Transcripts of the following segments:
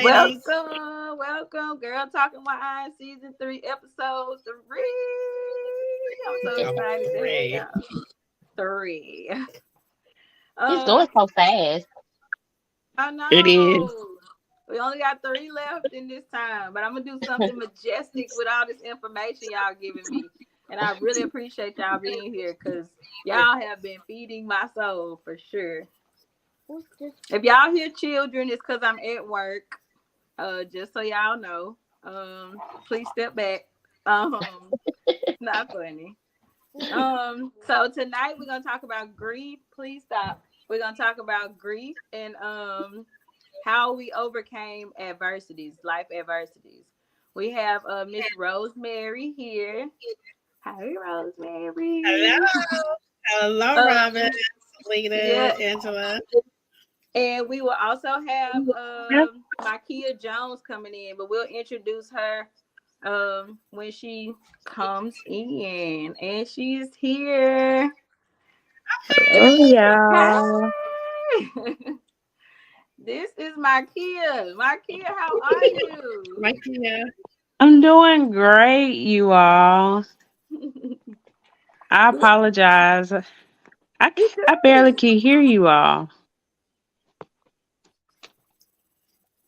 ladies. Welcome, Girl Talking Wine, Season 3, Episode 3. I'm so excited to hear y'all. 3. It's going so fast. I It is. know. We only got 3 left in this time, but I'm gonna do something majestic with all this information y'all giving me. And I really appreciate y'all being here because y'all have been feeding my soul for sure. If y'all hear children, it's because I'm at work. Just so y'all know. Please step back. Not funny. So tonight we're gonna talk about grief. Please stop. We're gonna talk about grief and how we overcame adversities, life adversities. We have Miss Rosemary here. Hi, Rosemary. Hello. Hello, Robin, Selena, Yeah, Angela. and we will also have Mykea Jones coming in, but we'll introduce her when she comes in. And she's here. Oh Hey! yeah. This is Mykea. Mykea, how are you? Mykea. I'm doing great, you all. I apologize. You I barely good? can hear you all.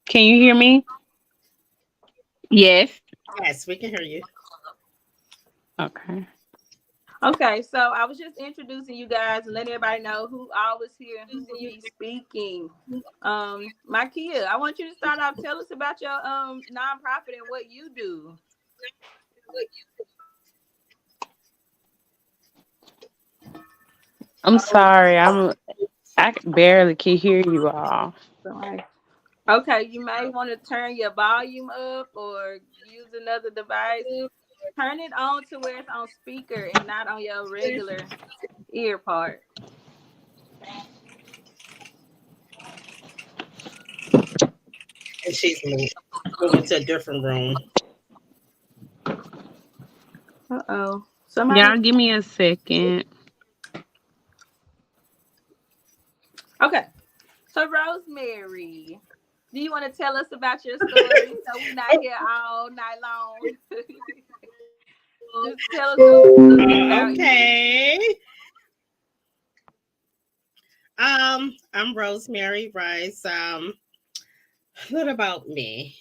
Can you hear me? Yes. Yes, we can hear you. Okay. Okay, so I was just introducing you guys and letting everybody know who all was here and who will be speaking. Mykea, I want you to start off. Tell us about your nonprofit and what you do. I'm sorry. I barely can hear you all. Sorry. Okay, you may want to turn your volume up or use another device. Turn it on to where it's on speaker and not on your regular ear part. And she's moving to a different room. Uh-oh. Somebody. Y'all give me a second. Okay. So Rosemary, do you want to tell us about your story so we're not here all night long? Just tell us a little bit about you. Okay. I'm Rosemary Rice. A little about me.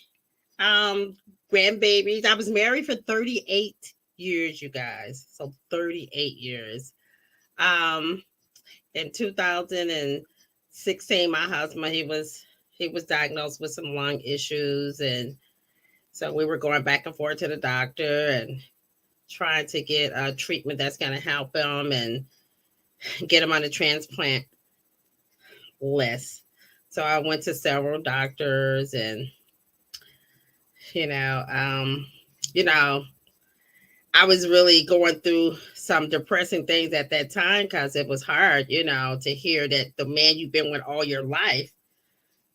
Um, Grandbabies. I was married for 38 years, you guys. So 38 years. Um, in 2016, my husband, he was diagnosed with some lung issues, and so we were going back and forth to the doctor and trying to get a treatment that's going to help him and get him on the transplant list. So I went to several doctors, and you know, um, you know, I was really going through some depressing things at that time because it was hard, to hear that the man you've been with all your life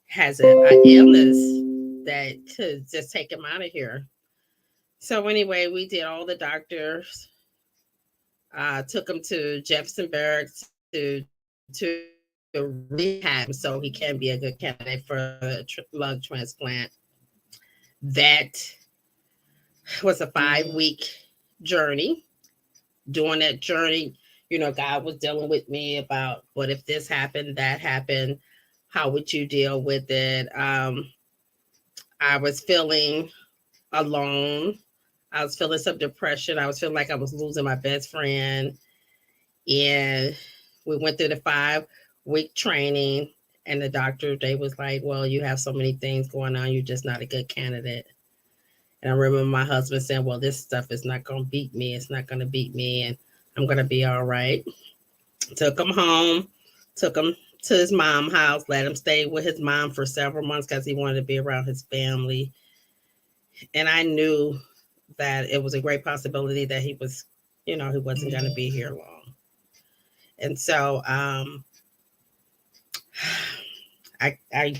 has a illness that could just take him out of here. So anyway, we did all the doctors, took him to Jefferson Barracks to rehab him so he can be a good candidate for a lung transplant. That was a 5-week journey. During that journey, God was dealing with me about what if this happened, that happened, how would you deal with it? I was feeling alone. I was feeling some depression. I was feeling like I was losing my best friend. And we went through the 5-week training, and the doctor, they was like, well, you have so many things going on. You're just not a good candidate. And I remember my husband saying, well, this stuff is not going to beat me. It's not going to beat me. And I'm going to be all right. Took him home, took him to his mom's house, let him stay with his mom for several months because he wanted to be around his family. And I knew that it was a great possibility that he wasn't going to be here long. And so I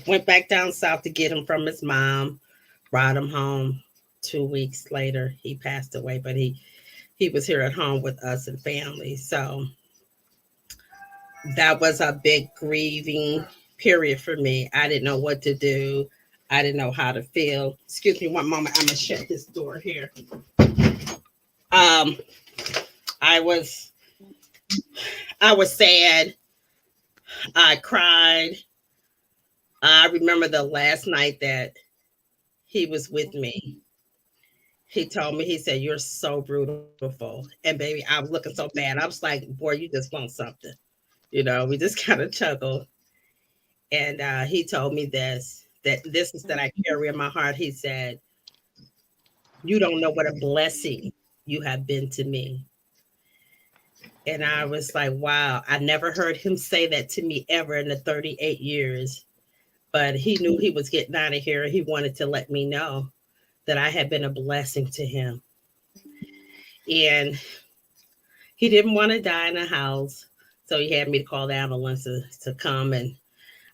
went back down south to get him from his mom, brought him home. 2 weeks later, he passed away, but he was here at home with us and family. So that was a big grieving period for me. I didn't know what to do. I didn't know how to feel. Excuse me one moment. I'm gonna shut this door here. Um, I was I was sad. I cried. I remember the last night that he was with me. He told me, he said, "You're so beautiful." And baby, I was looking so bad. I was like, "Boy, you just want something." We just kind of chuckled. And he told me this is that I carry in my heart. He said, "You don't know what a blessing you have been to me." And I was like, wow, I never heard him say that to me ever in the 38 years. But he knew he was getting out of here. He wanted to let me know that I had been a blessing to him. And he didn't want to die in the house. So he had me to call the ambulance to come. And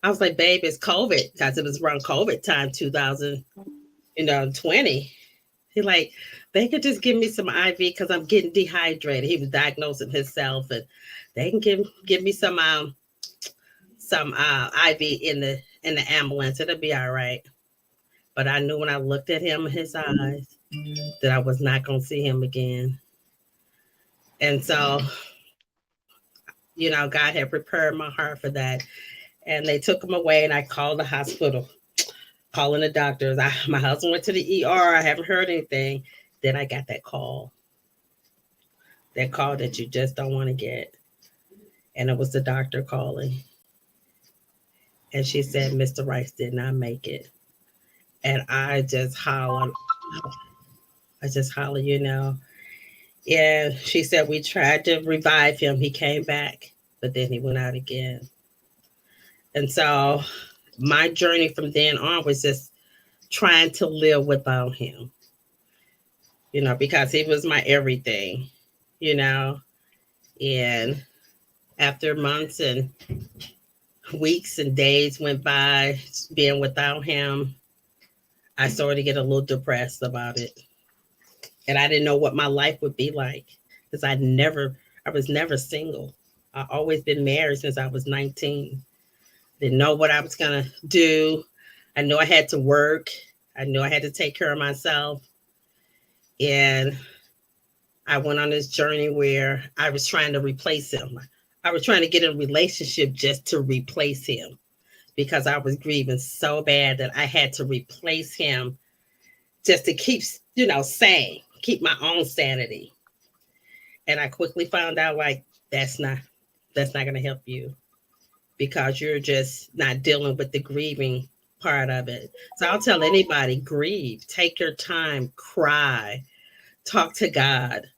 I was like, babe, it's COVID, because it was around COVID time, 2020. He like, they could just give me some IV because I'm getting dehydrated. He was diagnosing himself, and they can give me some IV in the ambulance. It'll be all right. But I knew when I looked at him in his eyes that I was not going to see him again. And so, God had prepared my heart for that. And they took him away, and I called the hospital, calling the doctors. My husband went to the ER. I haven't heard anything. Then I got that call that you just don't want to get. And it was the doctor calling. And she said, Mr. Rice did not make it. And I just hollered. And she said, we tried to revive him. He came back, but then he went out again. And so my journey from then on was just trying to live without him, because he was my everything, and after months and weeks and days went by being without him, I started to get a little depressed about it. And I didn't know what my life would be like, because I was never single. I always been married since I was 19. Didn't know what I was going to do. I knew I had to work. I knew I had to take care of myself. And I went on this journey where I was trying to replace him. I was trying to get in a relationship just to replace him, because I was grieving so bad that I had to replace him just to keep, sane, keep my own sanity. And I quickly found out, like, that's not going to help you, because you're just not dealing with the grieving part of it. So I'll tell anybody, grieve, take your time, cry, talk to God,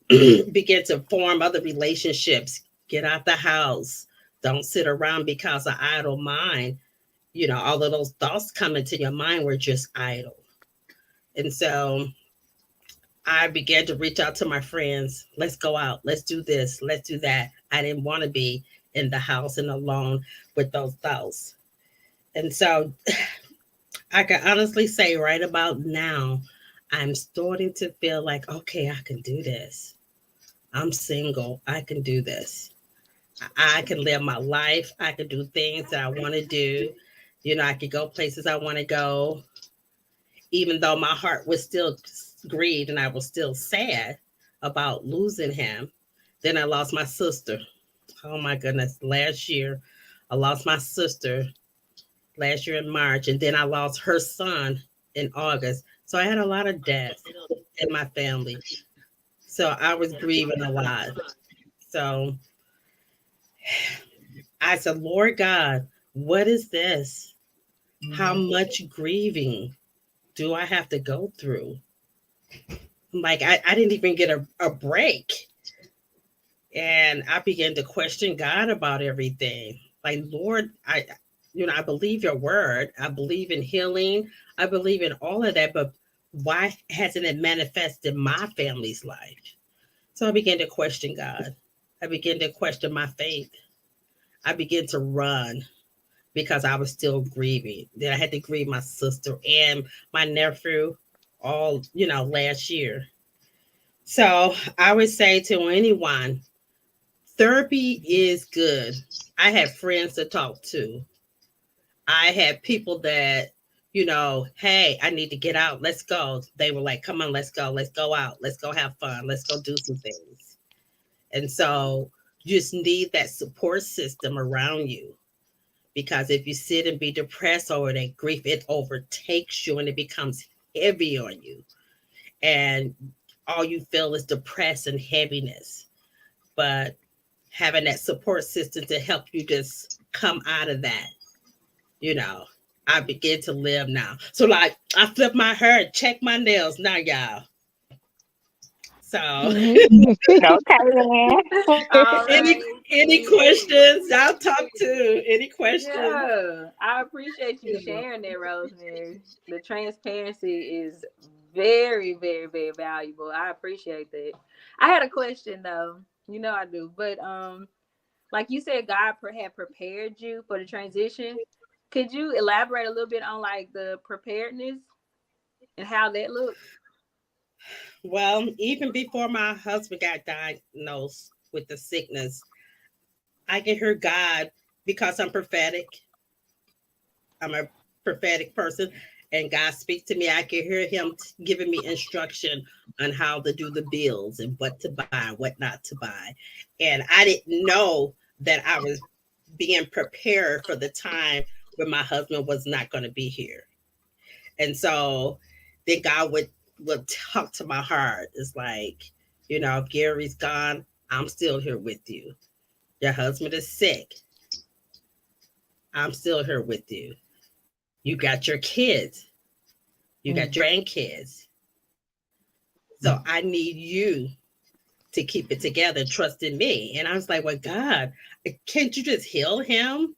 begin to form other relationships, get out the house. Don't sit around, because an idle mind, all of those thoughts come into your mind were just idle. And so I began to reach out to my friends. Let's go out. Let's do this. Let's do that. I didn't want to be in the house and alone with those thoughts. And so I can honestly say right about now, I'm starting to feel like, okay, I can do this. I'm single. I can do this. I can live my life. I can do things that I want to do. I could go places I want to go, even though my heart was still grieved and I was still sad about losing him. Then I lost my sister. Oh my goodness. Last year, I lost my sister last year in March, and then I lost her son in August. So I had a lot of deaths in my family. So I was grieving a lot. So I said, Lord God, what is this? How much grieving do I have to go through? Like, I didn't even get a break. And I began to question God about everything. Like, Lord, I believe your word. I believe in healing. I believe in all of that. But why hasn't it manifested in my family's life? So I began to question God. I began to question my faith. I began to run because I was still grieving. Then I had to grieve my sister and my nephew all, last year. So I would say to anyone, therapy is good. I had friends to talk to. I had people that, hey, I need to get out. Let's go. They were like, come on, let's go. Let's go out. Let's go have fun. Let's go do some things. And so you just need that support system around you. Because if you sit and be depressed over that grief, it overtakes you and it becomes heavy on you. And all you feel is depressed and heaviness. But having that support system to help you just come out of that, you know, I begin to live now. So like I flip my hair, check my nails now, y'all. So Okay, then. All any right. any questions? Y'all talk to any questions? Yeah, I appreciate you sharing that, Rosemary. The transparency is very, very, very valuable. I appreciate that. I had a question though. You know I do, but like you said, God had prepared you for the transition. Could you elaborate a little bit on like the preparedness and how that looked? Well, even before my husband got diagnosed with the sickness, I can hear God because I'm prophetic. I'm a prophetic person, and God speaks to me. I can hear Him giving me instruction on how to do the bills and what to buy, what not to buy. And I didn't know that I was being prepared for the time when my husband was not going to be here. And so then God would talk to my heart. It's like, if Gary's gone, I'm still here with you. Your husband is sick. I'm still here with you. You got your kids. You got your grandkids. So I need you to keep it together, trust in me. And I was like, well, God, can't you just heal him?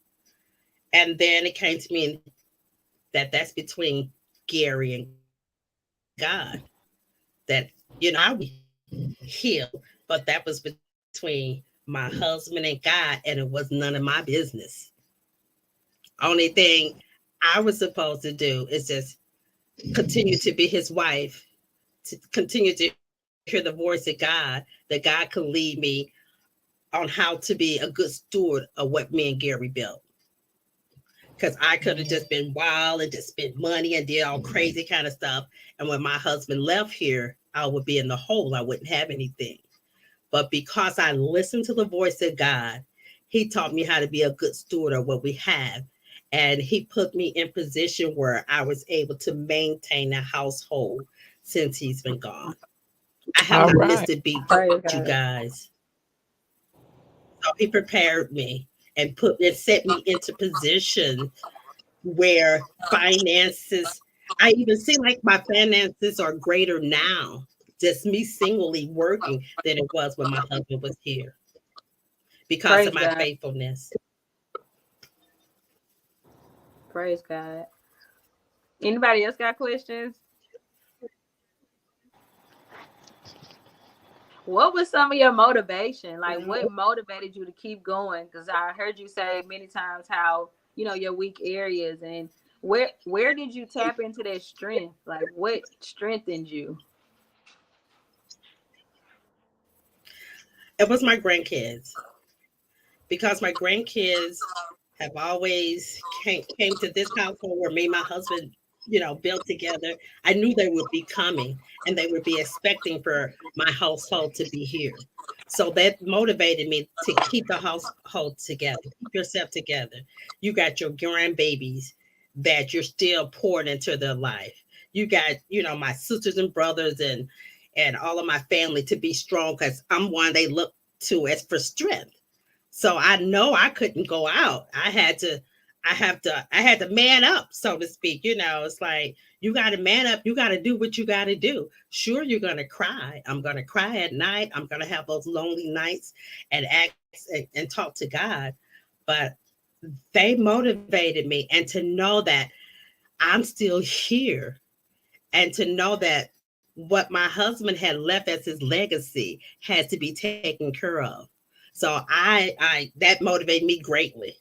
And then it came to me that that's between Gary and God. That, I would heal, but that was between my husband and God, and it was none of my business. Only thing I was supposed to do is just continue to be his wife, to continue to hear the voice of God, that God could lead me on how to be a good steward of what me and Gary built. Because I could have just been wild and just spent money and did all crazy kind of stuff. And when my husband left here, I would be in the hole. I wouldn't have anything. But because I listened to the voice of God, he taught me how to be a good steward of what we have. And he put me in position where I was able to maintain the household since he's been gone. I All haven't right. missed a beat, Praise you God. guys. So he prepared me and set me into position where finances, I even see like my finances are greater now, just me singly working than it was when my husband was here because of Praise my God. faithfulness. Praise God. Anybody else got questions? What was some of your motivation? Like, what motivated you to keep going? Because I heard you say many times how your weak areas, and where did you tap into that strength? Like, what strengthened you? It was my grandkids because my grandkids have always came to this household where me and my husband, built together. I knew they would be coming and they would be expecting for my household to be here. So that motivated me to keep the household together, keep yourself together. You got your grandbabies that you're still pouring into their life. You got, my sisters and brothers and all of my family to be strong because I'm one they look to as for strength. So I know I couldn't go out. I had to man up, so to speak. It's like you got to man up. You got to do what you got to do. Sure, you're going to cry. I'm going to cry at night. I'm going to have those lonely nights and ask and talk to God. But they motivated me, and to know that I'm still here, and to know that what my husband had left as his legacy has to be taken care of. So I that motivated me greatly.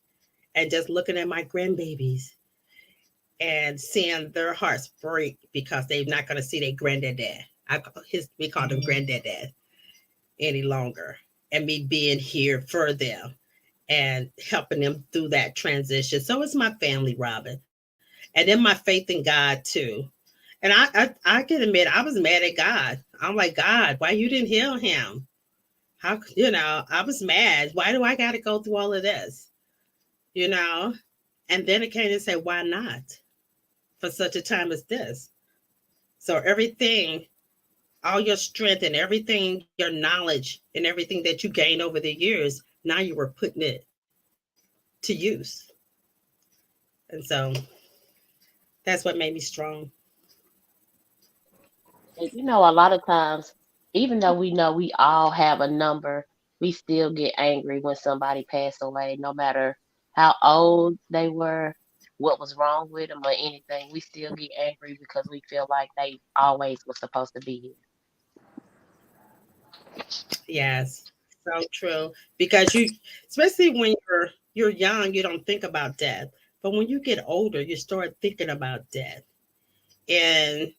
And just looking at my grandbabies and seeing their hearts break because they're not going to see their granddad dad. We call them granddad dad any longer. And me being here for them and helping them through that transition. So it's my family, Robin. And And then my faith in God too. And I can admit I was mad at God. I'm like, God, why you didn't heal him? How, I was mad. Why do I got to go through all of this? You know? And then it came and said, why not? For such a time as this. So everything, all your strength and everything, your knowledge and everything that you gained over the years, now you were putting it to use. And so that's what made me strong. And a lot of times, even though we know we all have a number, we still get angry when somebody passed away, no matter how old they were, what was wrong with them, or anything. We still get angry because we feel like they always were supposed to be here. Yes, so true. Because especially when you're young, you don't think about death. But when you get older, you start thinking about death. And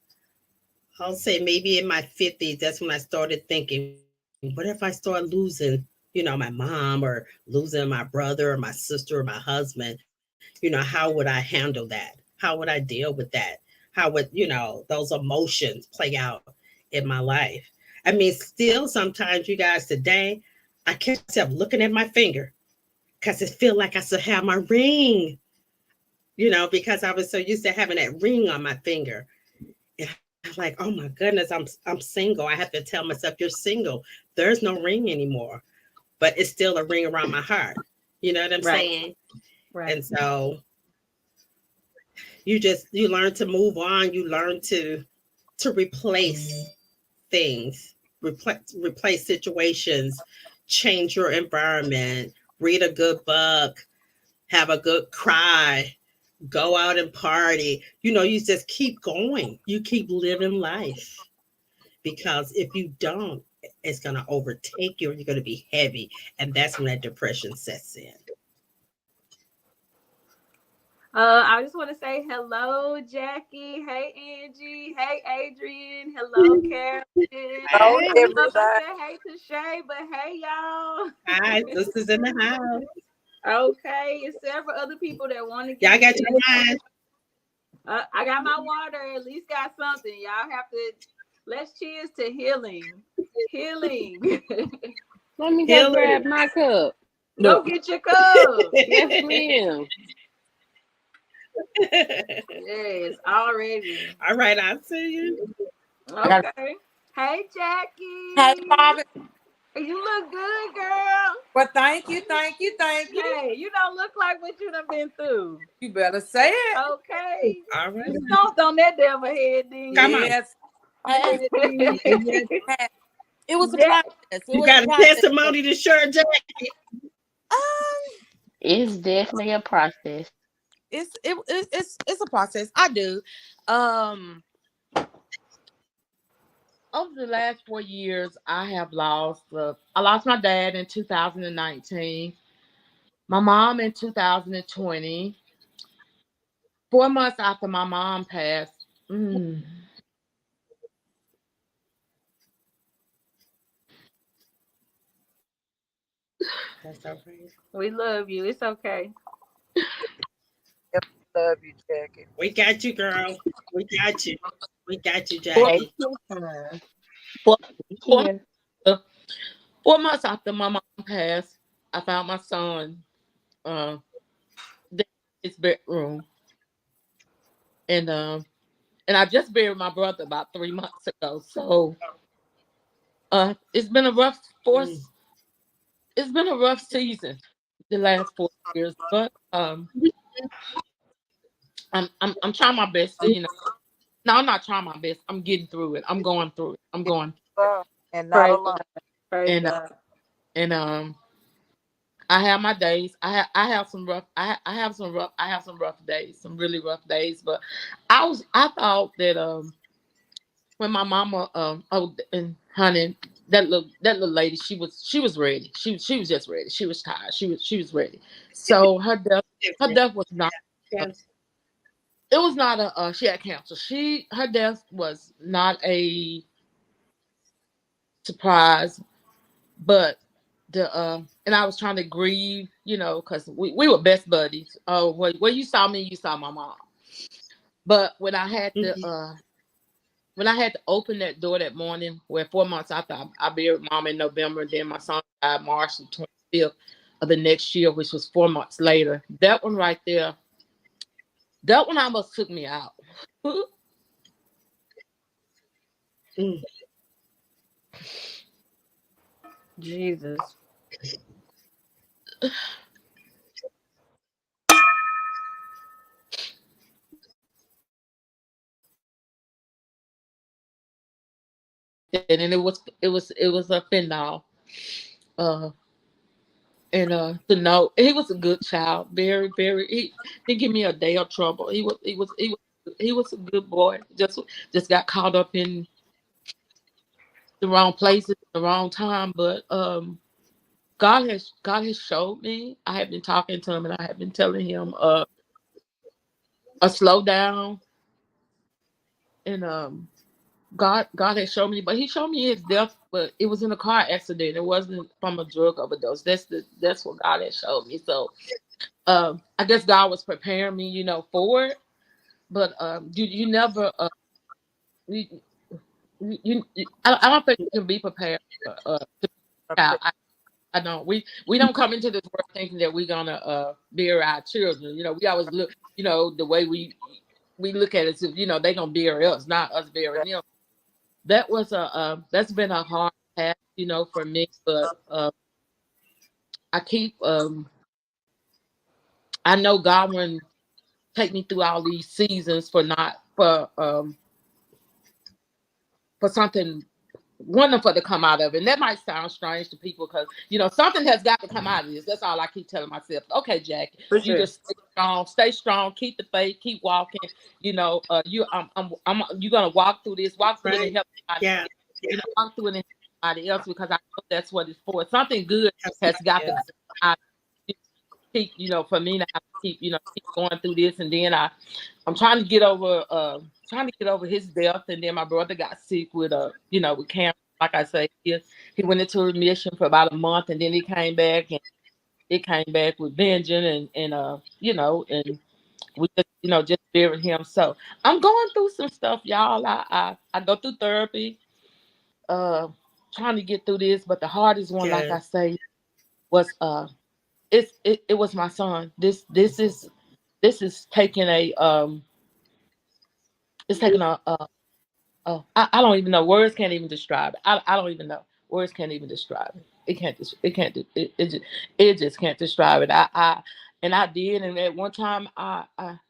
I'll say maybe in my 50s, that's when I started thinking, what if I start losing, my mom or losing my brother or my sister or my husband? How would I handle that? How would I deal with that? How would, those emotions play out in my life? I mean, still sometimes, you guys, today, I catch myself looking at my finger because it feel like I still have my ring, because I was so used to having that ring on my finger. And I'm like, oh my goodness, I'm single. I have to tell myself, you're single. There's no ring anymore, but it's still a ring around my heart. You know what I'm Right. saying? Right. And so you learn to move on. You learn to replace things, replace situations, change your environment, read a good book, have a good cry, go out and party. You just keep going. You keep living life, because if you don't, it's going to overtake you and you're going to be heavy. And that's when that depression sets in. I just want to say hello, Jackie. Hey, Angie. Hey, Adrian. Hello, Karen. I Hello, Hey, don't know if I everybody. said hey to Shay, but hey, y'all. hi, sisters in the house. Okay, it's several other people that want to get Y'all got in. your mind. I got my water. At least got something. Y'all have to. Let's cheers to healing. Healing. Let me go Healing. grab my cup. Go get your cup. Yes, ma'am. Yes, already. All right, I'll see you. I got Okay. Hey, Hey, Jackie. Robin. You look good, girl. Well, thank you, thank you, thank you. Hey, you don't look like what you done been through. You better say it. Okay. All right. You stomped on that devil head, didn't Come on. Yes. Hey, you? yes. It was a Jack, process. It You was a got a process. testimony to share, Jackie? Um, It's definitely a process. it's a process. I do. Um, over the last 4 years, I have lost. I lost my dad in 2019. My mom in 2020. 4 months after my mom passed. That's all right. we love you. It's okay. Yep, love you, Jackie. We got you, girl. We got you. We got you, Four, Take Jackie. your time. four, four, Here. uh, 4 months after my mom passed, I found my son uh, dead in his bedroom, and I just buried my brother about 3 months ago. So it's been a rough Mm, force. It's been a rough season the last 4 years, but I'm trying my best to No, I'm not trying my best. I'm getting through it. I'm going through it. I'm going, And not Praise alone. God. Praise and God. and I have my days. I have some rough. I have some rough days. Some really rough days. But I thought that when my mama and honey, that little lady, she was ready. She was just ready. She was tired. She was ready. So her different. death was not. Yes. It was not a. She had cancer. Her death was not a surprise, but and I was trying to grieve, because we were best buddies. Oh, where you saw me, you saw my mom. But Mhm. when I had to open that door that morning, where 4 months after I buried mom in November, and then my son died March the 25th of the next year, which was 4 months later. That one right there, that one almost took me out. Mm. Jesus. And then it was a phenol. Uh and to know he was a good child, very he didn't give me a day of trouble. He was a good boy. Just got caught up in the wrong places at the wrong time. But God has showed me. I have been talking to him and I have been telling him a slow down. And God has shown me, but he showed me his death, but it was in a car accident. It wasn't from a drug overdose. That's what God has showed me. So I guess God was preparing me, for it. But you never you, I don't think you can be prepared to be a child. I don't. We don't come into this world thinking that we're gonna bear our children. We always look, the way we look at it, as if, they gonna bear us, not us bearing them. That's been a hard path, for me. But I keep I know God wouldn't take me through all these seasons for something wonderful to come out of it. And that might sound strange to people because, something has got to come out of this. That's all I keep telling myself. Okay, Jackie, For you sure. just stay strong, keep the faith, keep walking. You're gonna walk through this, walk through it and Right. help somebody Yeah. else. Walk through it and help somebody else because I know that's what it's for. Something good That's has got to yeah. come out. Keep, for me now, keep going through this, and then I'm trying to get over his death, and then my brother got sick with with cancer. Like I say, he went into remission for about a month, and then he came back, and it came back with vengeance, and we just buried him. So I'm going through some stuff, y'all. I go through therapy, uh, trying to get through this, but the hardest one, like Yeah. I say, was it was my son. This is taking I don't even know. Words can't even describe it. I don't even know. Words can't even describe it. It just can't describe it. I did, and at one time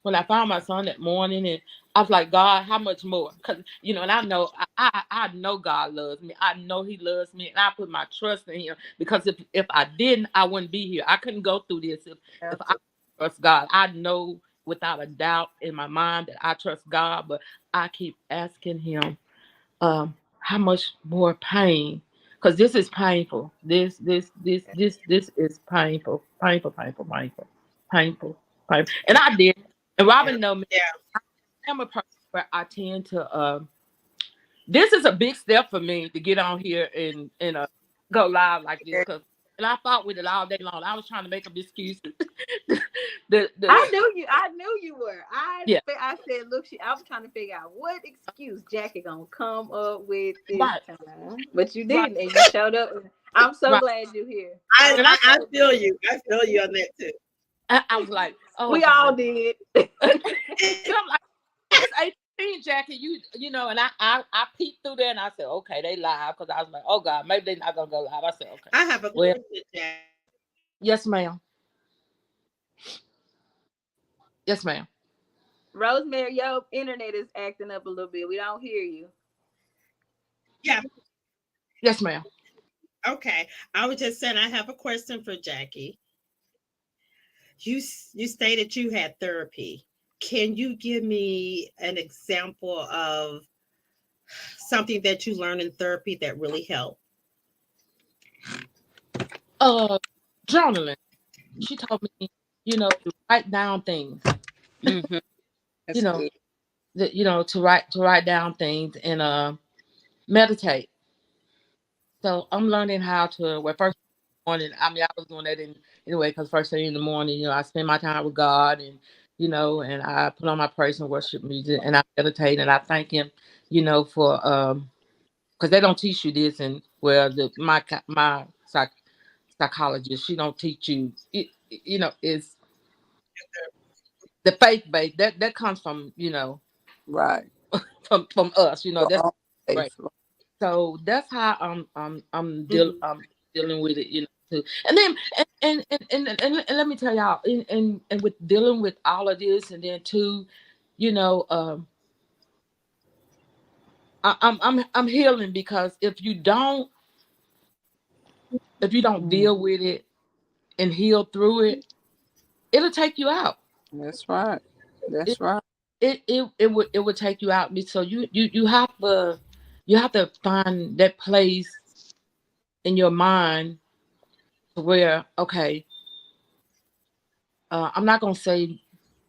when I found my son that morning, and I was like, God, how much more? Because and I know I know God loves me. I know He loves me, and I put my trust in Him. Because if I didn't, I wouldn't be here. I couldn't go through this if I Absolutely. trust God. I know without a doubt in my mind that I trust God, but I keep asking Him, how much more pain? Because this is painful. This is painful, painful, painful, painful, painful, painful. And I did. And Yeah. Robin know me. Yeah. I'm a person where I tend to. This is a big step for me to get on here and go live like this. And I fought with it all day long. I was trying to make up excuses. the I knew you were. Yeah, I said, look, I was trying to figure out what excuse Jackie gonna come up with this right, time, but you right, didn't, and you showed up. I'm so right. glad you're here. I, I'm And I, I I so feel glad. you. I feel you on that too. I was like, oh We all God. did. And I'm like, it's 18, Jackie. And I peeked through there and I said, okay, they live because I was like, oh God, maybe they're not gonna go live. I said, okay, I have a well, question, Jack. yes, ma'am, yes, ma'am, Rosemary, your internet is acting up a little bit. We don't hear you. Yeah. yes, ma'am. Okay. I was just saying I have a question for Jackie. You stated you had therapy. Can you give me an example of something that you learned in therapy that really helped? Uh, Journaling. She told me, to write down things. Mm-hmm. You That's know, good. to write down things and meditate. So I'm learning how to. Well, first morning. I mean, I was doing that anyway because first thing in the morning, I spend my time with God and and I put on my praise and worship music and I meditate and I thank him, for because they don't teach you this, and well, my psychologist, she don't teach you is the faith base that comes from Right. from us, Your that's own right. faith. So that's how Mhm. I'm dealing with it, too. And then and let me tell y'all, and with dealing with all of this, and then too, you know, I'm healing, because if you don't Mm, deal with it and heal through it, it'll take you out. that's right. It That's right. it would take you out. So you have to find that place in your mind to where, okay, I'm not gonna say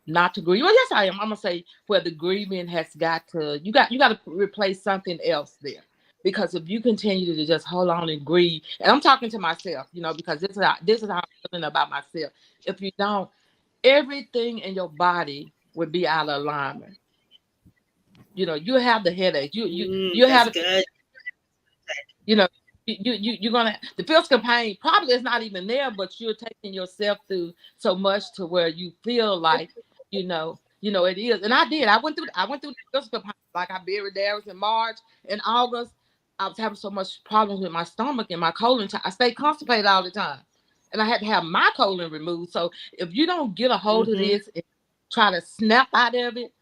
not to grieve. Well, yes, I am. I'm gonna say where the grieving has got to. You got to replace something else there, because if you continue to just hold on and grieve, and I'm talking to myself, because this is how I'm feeling about myself. If you don't, everything in your body would be out of alignment. You have the headache. You That's have, good. you know you're gonna, the physical pain probably is not even there, but you're taking yourself through so much to where you feel like it is. And I went through the physical pain. Like, I buried Darius in March. In August, I was having so much problems with my stomach and my colon. I stayed constipated all the time, and I had to have my colon removed. So if you don't get a hold of Hmm. this and try to snap out of it,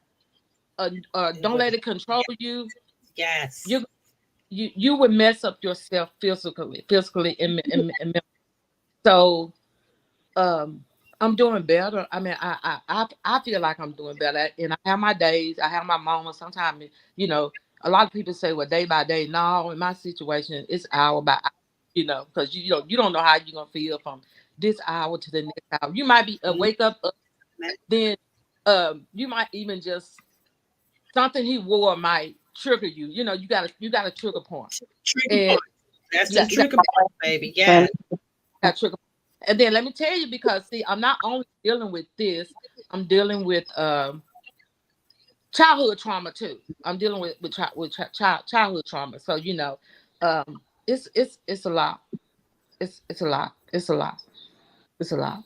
It don't would. let it control you, Yes. you you would mess up yourself physically and so um I'm doing better. I mean, I feel like I'm doing better, and I have my days, I have my moments. Sometimes, you know, a lot of people say, well, day by day. No, in my situation, it's hour by hour. Because you don't know how you're gonna feel from this hour to the next hour. You might be Mhm. wake up, then you might even just something he wore might trigger you. You got a trigger point, Trigger and point. That's you them got you got trigger points, baby. Yes. got trigger. And then let me tell you, because see, I'm not only dealing with this, I'm dealing with childhood trauma too. I'm dealing with childhood trauma. So it's a lot. It's a lot. It's a lot. It's a lot.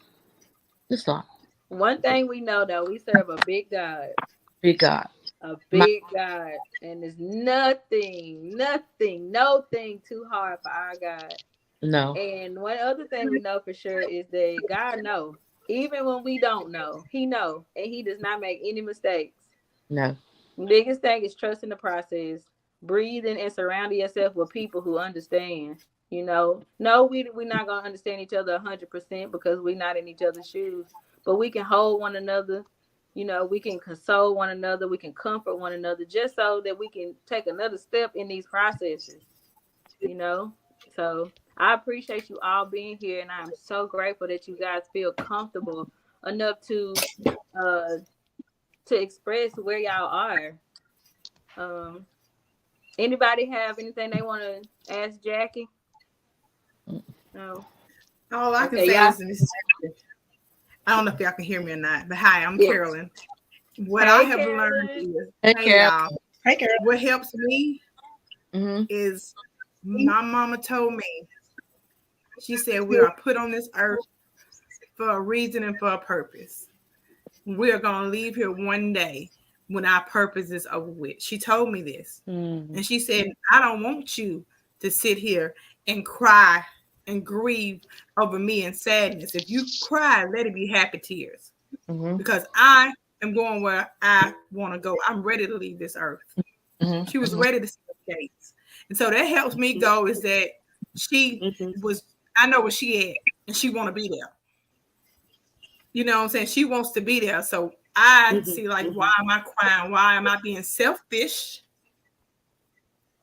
It's a lot. One thing we know though, we serve a big God. Big God. A My big God. And there's nothing, nothing, no thing too hard for our God. no, And one other thing we know for sure is that God knows. Even when we don't know, He knows. And He does not make any mistakes. no, Biggest thing is trusting the process, breathing and surrounding yourself with people who understand. No, we're not gonna understand each other 100% because we're not in each other's shoes, but we can hold one another. We can console one another. We can comfort one another, just so that we can take another step in these processes. You know, so I appreciate you all being here, and I'm so grateful that you guys feel comfortable enough uh to express where y'all are. Um, Anybody have anything they want to ask Jackie? No. All I can Okay, say y'all. is this. I don't know if y'all can hear me or not, but hi, I'm Yeah. Carolyn. What I Hey, have learned Carolyn. is, hey, hey Carol. y'all, Hey, girl. what helps me Mm-hmm. is my mama told me, she said, we are put on this earth for a reason and for a purpose. We are going to leave here one day when our purpose is over with. She told me this. Mm-hmm. And she said, I don't want you to sit here and cry and grieve over me in sadness. If you cry, let it be happy tears. Mm-hmm. Because I am going where I want to go. I'm ready to leave this earth. She was Mm-hmm. ready to see the gates. And so that helps me go is that she Hmm. was, I know where she at and she want to be there. You know what I'm saying? She wants to be there. So I Hmm. see like, why Hmm. am I crying? Why am I being selfish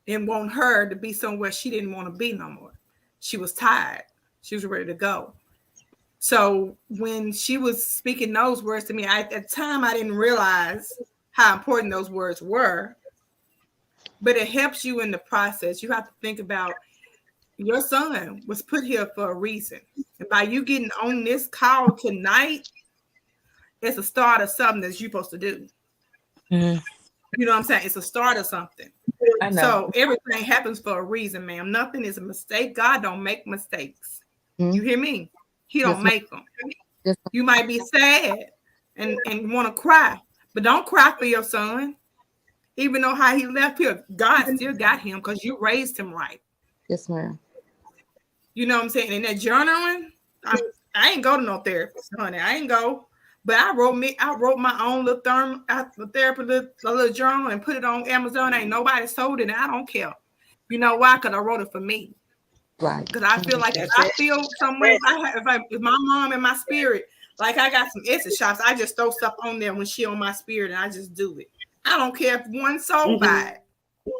and want her to be somewhere she didn't want to be no more? She was tired. She was ready to go. So when she was speaking those words to me, at the time I didn't realize how important those words were, but it helps you in the process. You have to think about your son was put here for a reason. And by you getting on this call tonight, it's a start of something that you're supposed to do. Mhm. You know what I'm saying? It's a start of something. I know. So everything happens for a reason, ma'am. Nothing is a mistake. God don't make mistakes. You hear me? He don't Yes, make them. Yes, You might be sad and want to cry, but don't cry for your son. Even though how he left here, God still got him because you raised him right. yes, ma'am. You know what I'm saying? And that journaling, I ain't go to no therapist, honey. I ain't go. But I wrote my own little therapy little journal and put it on Amazon. Ain't nobody sold it, and I don't care. You know why? Because I wrote it for me. Right. Because I feel like if I feel some way, if my mom in my spirit, like I got some Etsy shops, I just throw stuff on there when she on my spirit, and I just do it. I don't care if one soul buy it.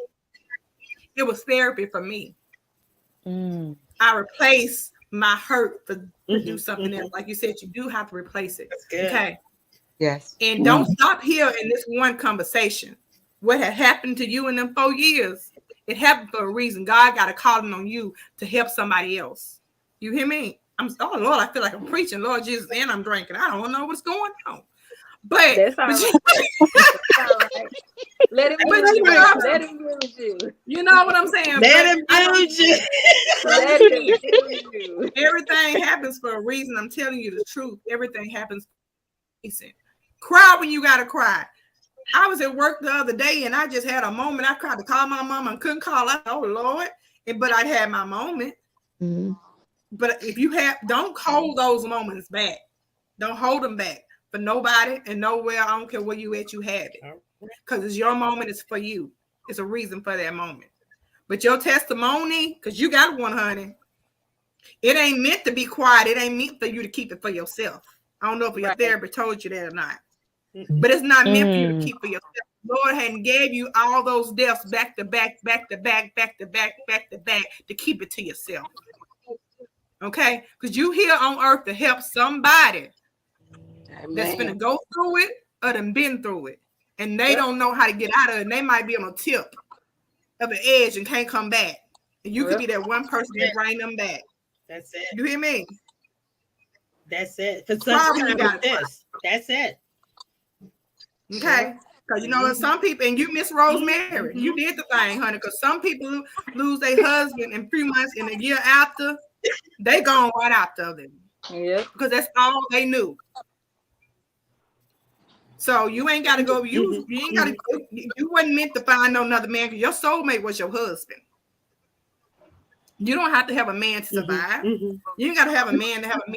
It was therapy for me. I replace my hurt to do something else. Like you said, you do have to replace it. Okay. Yes. And don't stop here in this one conversation. What had happened to you in them 4 years, it happened for a reason. God got a calling on you to help somebody else. You hear me? Oh Lord, I feel like I'm preaching, Lord Jesus, and I'm drinking. I don't know what's going on. But that's all right. That's all right. Let him use you. Let him use you. You know what I'm saying? Let him use you. Let him use you. Everything happens for a reason. I'm telling you the truth. Everything happens for a reason. Cry when you gotta cry. I was at work the other day and I just had a moment. I tried to call my mom and couldn't call out. Oh Lord. But I'd had my moment. But if you don't hold those moments back. Don't hold them back for nobody and nowhere. I don't care where you at, you have it. Because it's your moment, it's for you. It's a reason for that moment. But your testimony, because you got one, honey, it ain't meant to be quiet. It ain't meant for you to keep it for yourself. I don't know if your therapist told you that or not. But it's not meant for you to keep for yourself. Lord hadn't gave you all those deaths back to back, back to back, back to back, back to back to keep it to yourself. Okay? Because you here on earth to help somebody that's going to go through it or done been through it. And they don't know how to get out of it. And they might be on a tip of the edge and can't come back. And you could be that one person that bring them back. That's it. You hear me? That's it. For such time as this. That's it. Okay. Because you know some people, and you miss Rosemary, you did the thing, honey. Because some people lose their husband in 3 months and a year after, they gone right after them. Yeah. Because that's all they knew. So you ain't got to go. You ain't got to. You wasn't meant to find no another man because your soulmate was your husband. You don't have to have a man to survive. You ain't got to have a man to have a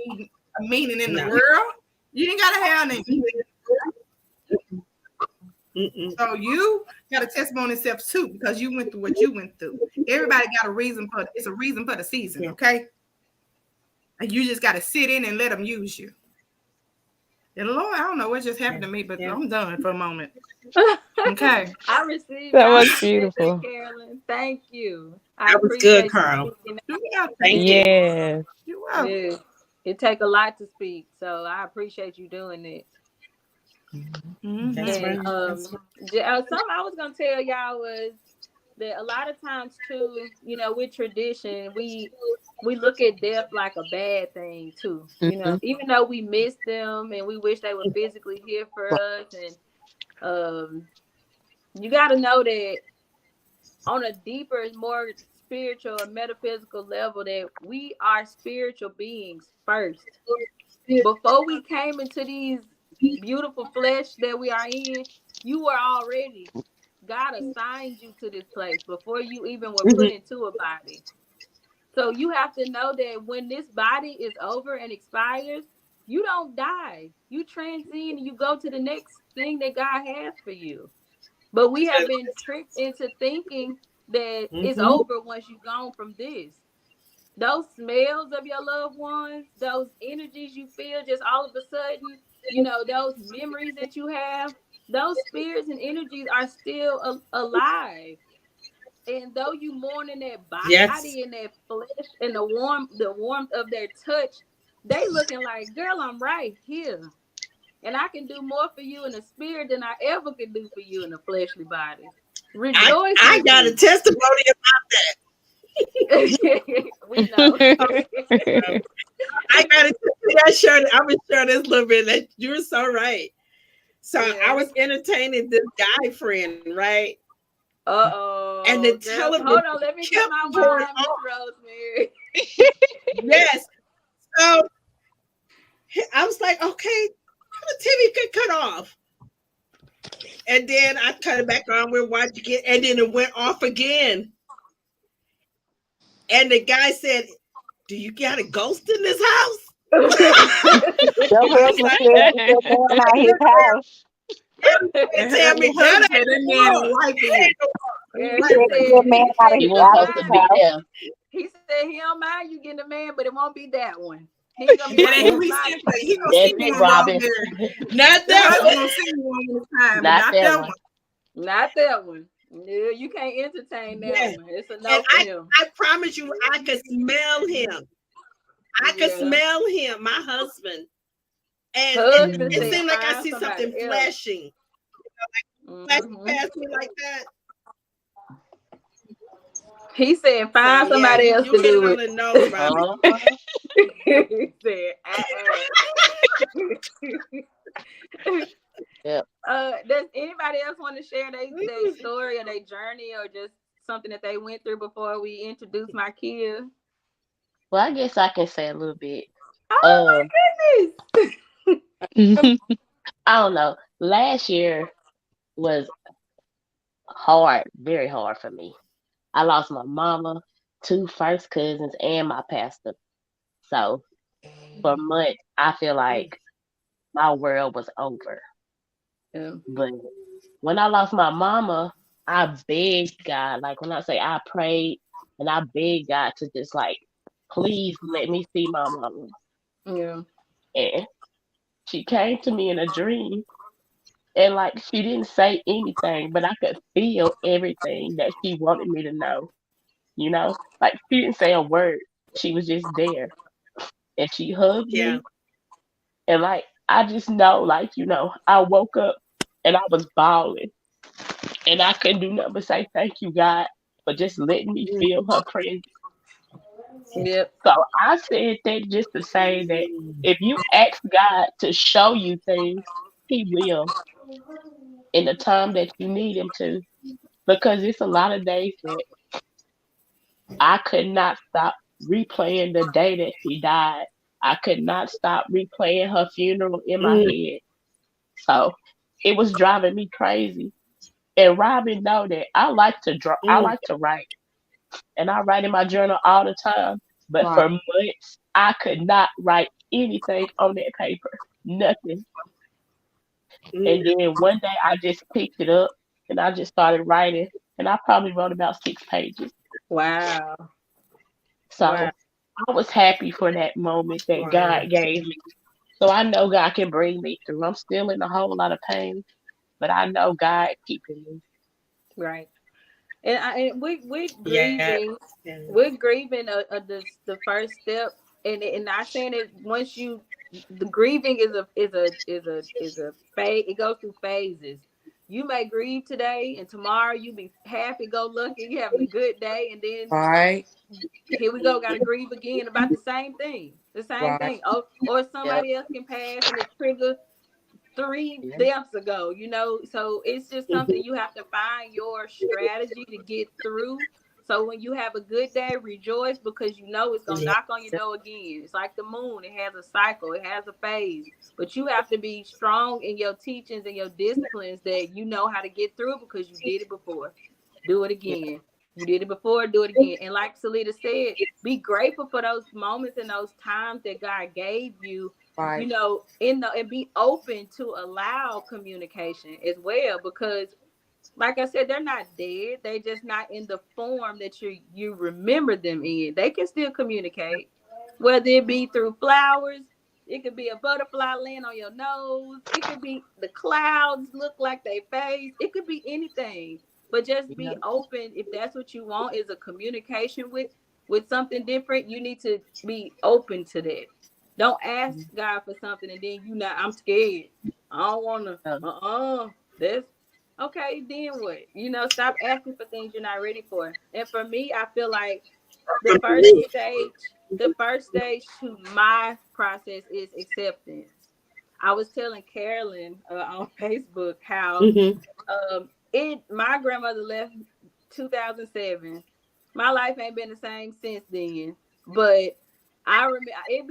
meaning in the world. You ain't got to have any. So you got a testimony yourself too because you went through what you went through. Everybody got a reason for it. It's a reason for the season, okay? And you just got to sit in and let them use you. And Lord, I don't know what just happened to me, but I'm done for a moment. Okay. I received that was beautiful. Carolyn. Thank you. That was good, Carl. Thank you. Yes. You're welcome. Yeah. It take a lot to speak, so I appreciate you doing it. That's And right. something I was gonna tell y'all was that a lot of times too, you know, with tradition, we look at death like a bad thing too. You know, even though we miss them and we wish they were physically here for us, and you got to know that on a deeper, more spiritual and metaphysical level, that we are spiritual beings first. Before we came into these beautiful flesh that we are in, you were already. God assigned you to this place before you even were put into a body. So you have to know that when this body is over and expires, you don't die. You transcend and you go to the next thing that God has for you. But we have been tricked into thinking that it's over once you've gone from this. Those smells of your loved ones, those energies you feel just all of a sudden, you know, those memories that you have, those spirits and energies are still alive. And though you mourn in that body and that flesh and the warmth of their touch, they looking like, girl, I'm right here. And I can do more for you in the spirit than I ever could do for you in the fleshly body. Rejoice. I got a testimony about that. We know. I gotta tell you that shirt. I was sure this little bit that you're so right. So I Yeah. was entertaining this guy friend, right? And the Uh-oh. Girl, television hold on. Let me get kept my going wine, Miss on. Rosemary. Yes. So I was like, okay, the TV could cut off. And then I cut it back on. We're watching it, and then it went off again. And the guy said, "Do you got a ghost in this house?" Your I was husband like, said that man out his house. "And tell me Your that husband said ain't that the man one. a wife That is. ain't the Yeah, He said that man out He he was don't out supposed his to mind. be house. there. He said he don't mind you getting a man, but it won't be that one. He ain't gonna be That right ain't who there he beside sent for. He gonna That's send you it, one, Robin. Rosemary. Not Your that husband one. gonna send you one when it's time, but Not not that that one. one. Not that one. Yeah, you can't entertain that Yeah. one. It's a And no for him. I promise you, I could smell him. I could Yeah. smell him, my husband. And Husband it said seemed like I find see something somebody else. flashing, flashing Hmm. past me like that. He said So find yeah, somebody else you to hit it do on it. the nose, Robbie. He said, Yep. does anybody else want to share their story or their journey or just something that they went through before we introduce Mykea? Well, I guess I can say a little bit. Oh Um, my goodness. I don't know. Last year was hard, very hard for me. I lost my mama, two first cousins, and my pastor. So for months, I feel like my world was over. Yeah. But when I lost my mama, I begged God. Like when I say I prayed and I begged God to just like, please let me see my mama. Yeah. And she came to me in a dream. And like she didn't say anything, but I could feel everything that she wanted me to know. You know, like she didn't say a word. She was just there, and she hugged Yeah. me, and like I just know, like I woke up and I was bawling, and I couldn't do nothing but say thank you, God, for just letting me feel her presence. Yep. So I said that just to say that if you ask God to show you things, He will in the time that you need Him to. Because it's a lot of days that I could not stop replaying the day that she died. I could not stop replaying her funeral in my head. So it was driving me crazy. And Robin know that I like to draw. I like to write, and I write in my journal all the time. But Right. for months, I could not write anything on that paper, nothing. And then one day, I just picked it up and I just started writing, and I probably wrote about 6 pages. Wow. Wow. So I was happy for that moment that Wow. God gave me. So I know God can bring me through. I'm still in a whole lot of pain, but I know God keeping me. Right. And with Yeah. grieving, Yeah. the first step, and not saying that once you the grieving is a phase. It goes through phases. You may grieve today, and tomorrow you be happy go lucky, you having a good day, and then Right. here we go, got to grieve again about the same thing. The same Right. thing. Oh, or Yep. somebody else can pass and it trigger three Yep. deaths ago, so it's just something you have to find your strategy to get through. So when you have a good day, rejoice because you know it's gonna Yeah. knock on your door again. It's like the moon, it has a cycle, it has a phase, but you have to be strong in your teachings and your disciplines that you know how to get through it because you did it before. Do it Yep. again. You did it before, do it again. And like Salita said, be grateful for those moments and those times that God gave you, Right. and be open to allow communication as well, because like I said, they're not dead, they just not in the form that you remember them in. They can still communicate, whether it be through flowers, it could be a butterfly laying on your nose, it could be the clouds look like they face, it could be anything. But just be Yep. open. If that's what you want is a communication with something different, you need to be open to that. Don't ask God for something and then I'm scared, I don't want to, Yep. that's okay. Then what? Stop asking for things you're not ready for. And for me, I feel like the first stage, the first stage to my process is acceptance. I was telling Carolyn on Facebook how Mm-hmm. it my grandmother left 2007. My life ain't been the same since then. But I remember it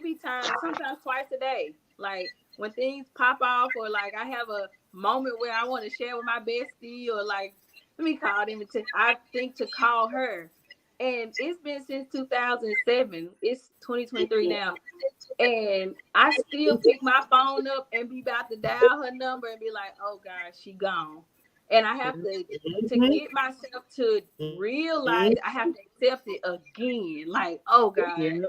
be times, sometimes twice a day. Like when things pop off, or like I have a moment where I want to share with my bestie, or like let me call them. I think to call her, and it's been since 2007. It's 2023 now, and I still pick my phone up and be about to dial her number and be like, "Oh God, she gone." And I have to get myself to realize I have to accept it again. Like, oh God, Yeah.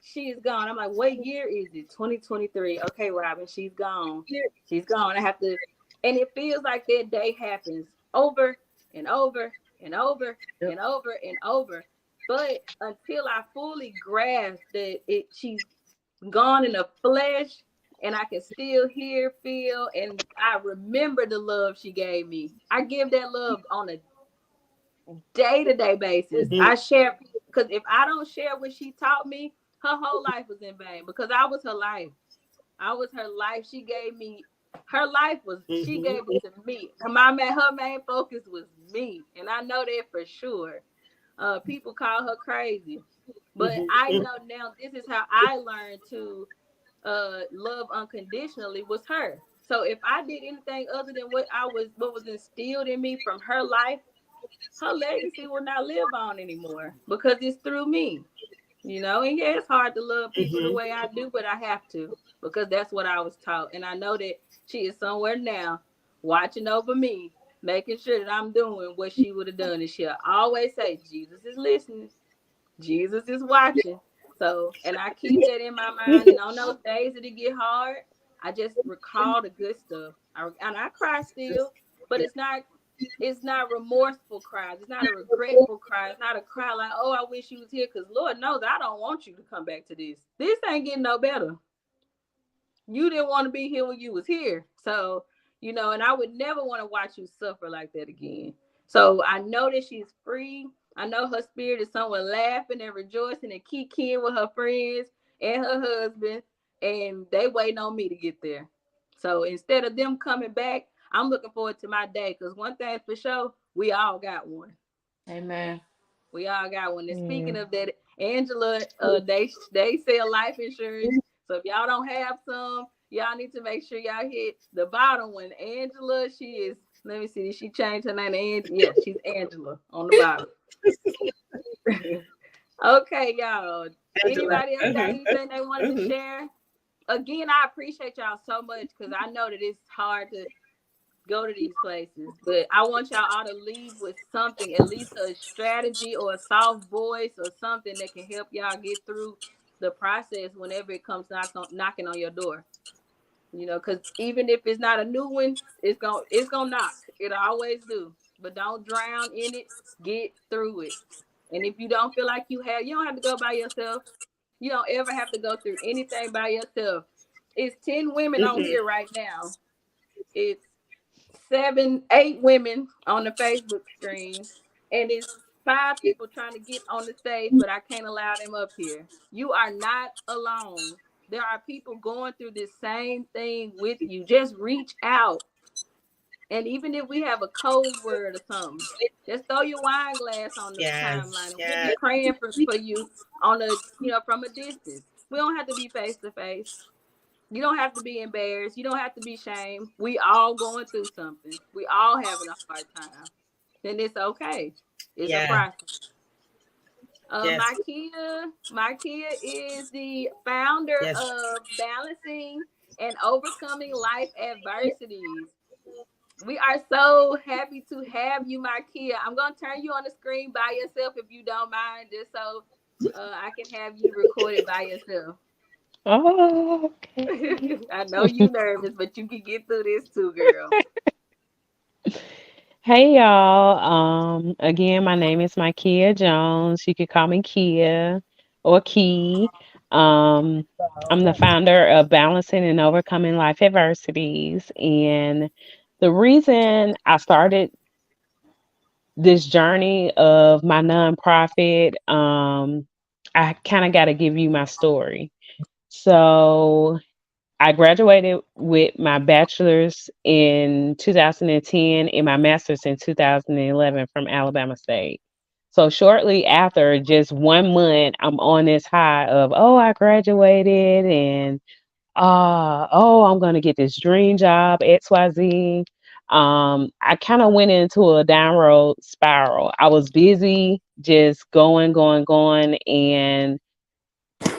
she is gone. I'm like, what year is it? 2023. Okay, Robin, she's gone. She's gone. I have to, and it feels like that day happens over and over and over Yep. and over and over. But until I fully grasp that she's gone in the flesh, and I can still hear, feel, and I remember the love she gave me. I give that love on a day-to-day basis. Mm-hmm. I share, because if I don't share what she taught me, her whole life was in vain, because I was her life. I was her life. She gave me her life, was she Mm-hmm. gave it to me. Her main focus was me, and I know that for sure. People call her crazy, but I Mm-hmm. know now this is how I learned to love unconditionally, was her. So if I did anything other than what was instilled in me from her life, her legacy will not live on anymore, because it's through me. And yeah, it's hard to love people the Mm-hmm. way I do, but I have to, because that's what I was taught. And I know that she is somewhere now watching over me, making sure that I'm doing what she would have done. And she'll always say, Jesus is listening. Jesus is watching. So, and I keep that in my mind. And on those days that it get hard, I just recall the good stuff. And I cry still, but it's not remorseful cries. It's not a regretful cry. It's not a cry like, oh, I wish you was here. Because Lord knows I don't want you to come back to this. This ain't getting no better. You didn't want to be here when you was here. So, and I would never want to watch you suffer like that again. So I know that she's free. I know her spirit is somewhere laughing and rejoicing and kikiing with her friends and her husband, and they waiting on me to get there. So instead of them coming back, I'm looking forward to my day, because one thing for sure, we all got one. Amen. We all got one. And Yeah. speaking of that, Angela, they sell life insurance. So if y'all don't have some, y'all need to make sure y'all hit the bottom one. Angela, she is. Let me see. Did she change her name to Angela? Yeah, she's Angela on the bottom. Okay, y'all. Angela. Anybody else got Mm-hmm. anything they wanted to Mm-hmm. share? Again, I appreciate y'all so much, because I know that it's hard to go to these places. But I want y'all all to leave with something, at least a strategy or a soft voice or something that can help y'all get through the process whenever it comes knocking on your door. Because even if it's not a new one, it's gonna knock. It always do. But don't drown in it. Get through it. And if you don't feel like you don't have to go by yourself. You don't ever have to go through anything by yourself. It's 10 women on Mm-hmm. here right now. It's 8 women on the Facebook screen, and it's 5 people trying to get on the stage, but I can't allow them up here. You are not alone. There are people going through this same thing with you. Just reach out. And even if we have a code word or something, just throw your wine glass on the timeline, Yes. and we'll be Yes. praying for you from a distance. We don't have to be face to face. You don't have to be embarrassed. You don't have to be shamed. We all going through something. We all having a hard time. And it's okay. It's a Yeah. process. Yes. Mykea is the founder Yes. of Balancing and Overcoming Life Adversities. We are so happy to have you, Mykea. I'm gonna turn you on the screen by yourself if you don't mind, just so I can have you recorded by yourself. Oh, okay. I know you nervous, but you can get through this too, girl. Hey y'all. Again, my name is Mykea Jones. You can call me Kia or Key. Um, I'm the founder of Balancing and Overcoming Life Adversities. And the reason I started this journey of my nonprofit, I kind of got to give you my story. So I graduated with my bachelor's in 2010 and my master's in 2011 from Alabama State. So shortly after, just 1 month, I'm on this high of, oh, I graduated and oh, I'm gonna get this dream job, XYZ. I kind of went into a downward spiral. I was busy just going, going, going, and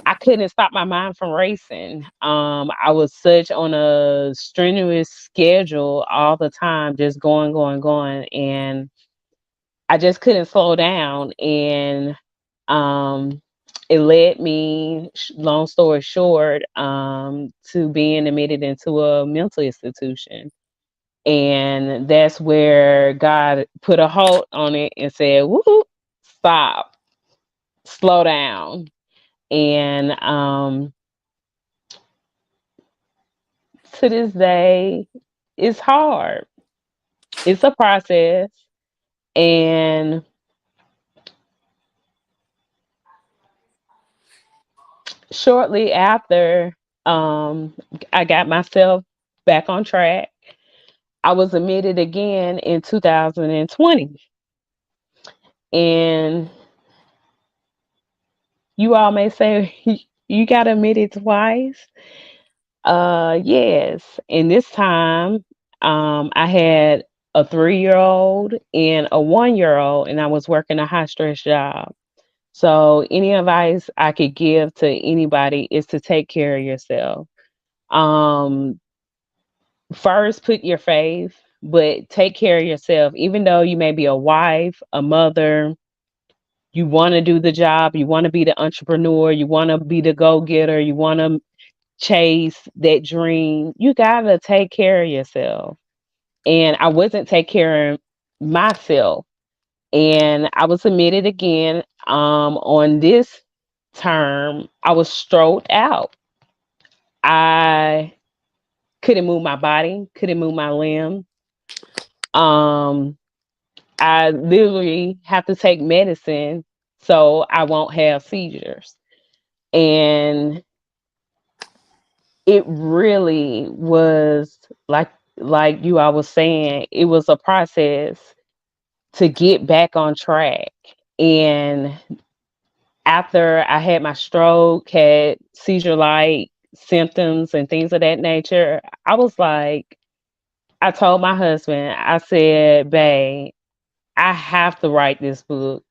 I couldn't stop my mind from racing. I was such on a strenuous schedule all the time, just going, going, going, and I just couldn't slow down. And um, it led me, long story short, to being admitted into a mental institution. And that's where God put a halt on it and said, woo, stop, slow down. And to this day, it's hard. It's a process. And shortly after, I got myself back on track. I was admitted again in 2020. And you all may say, you got admitted twice. Yes. And this time, I had a 3-year old and a 1-year old, and I was working a high stress job. So, any advice I could give to anybody is to take care of yourself. Um, First, put your faith, but take care of yourself. Even though you may be a wife, a mother, you want to do the job, you want to be the entrepreneur, you want to be the go getter, you want to chase that dream, you got to take care of yourself. And I wasn't take care of myself. And I was admitted again on this term. I was stroked out. I couldn't move my body, couldn't move my limb. Um, I literally have to take medicine so I won't have seizures. And it really was like you I was saying, it was a process to get back on track. And after I had my stroke, had seizure like symptoms and things of that nature, I was like, I told my husband, I said, babe, I have to write this book.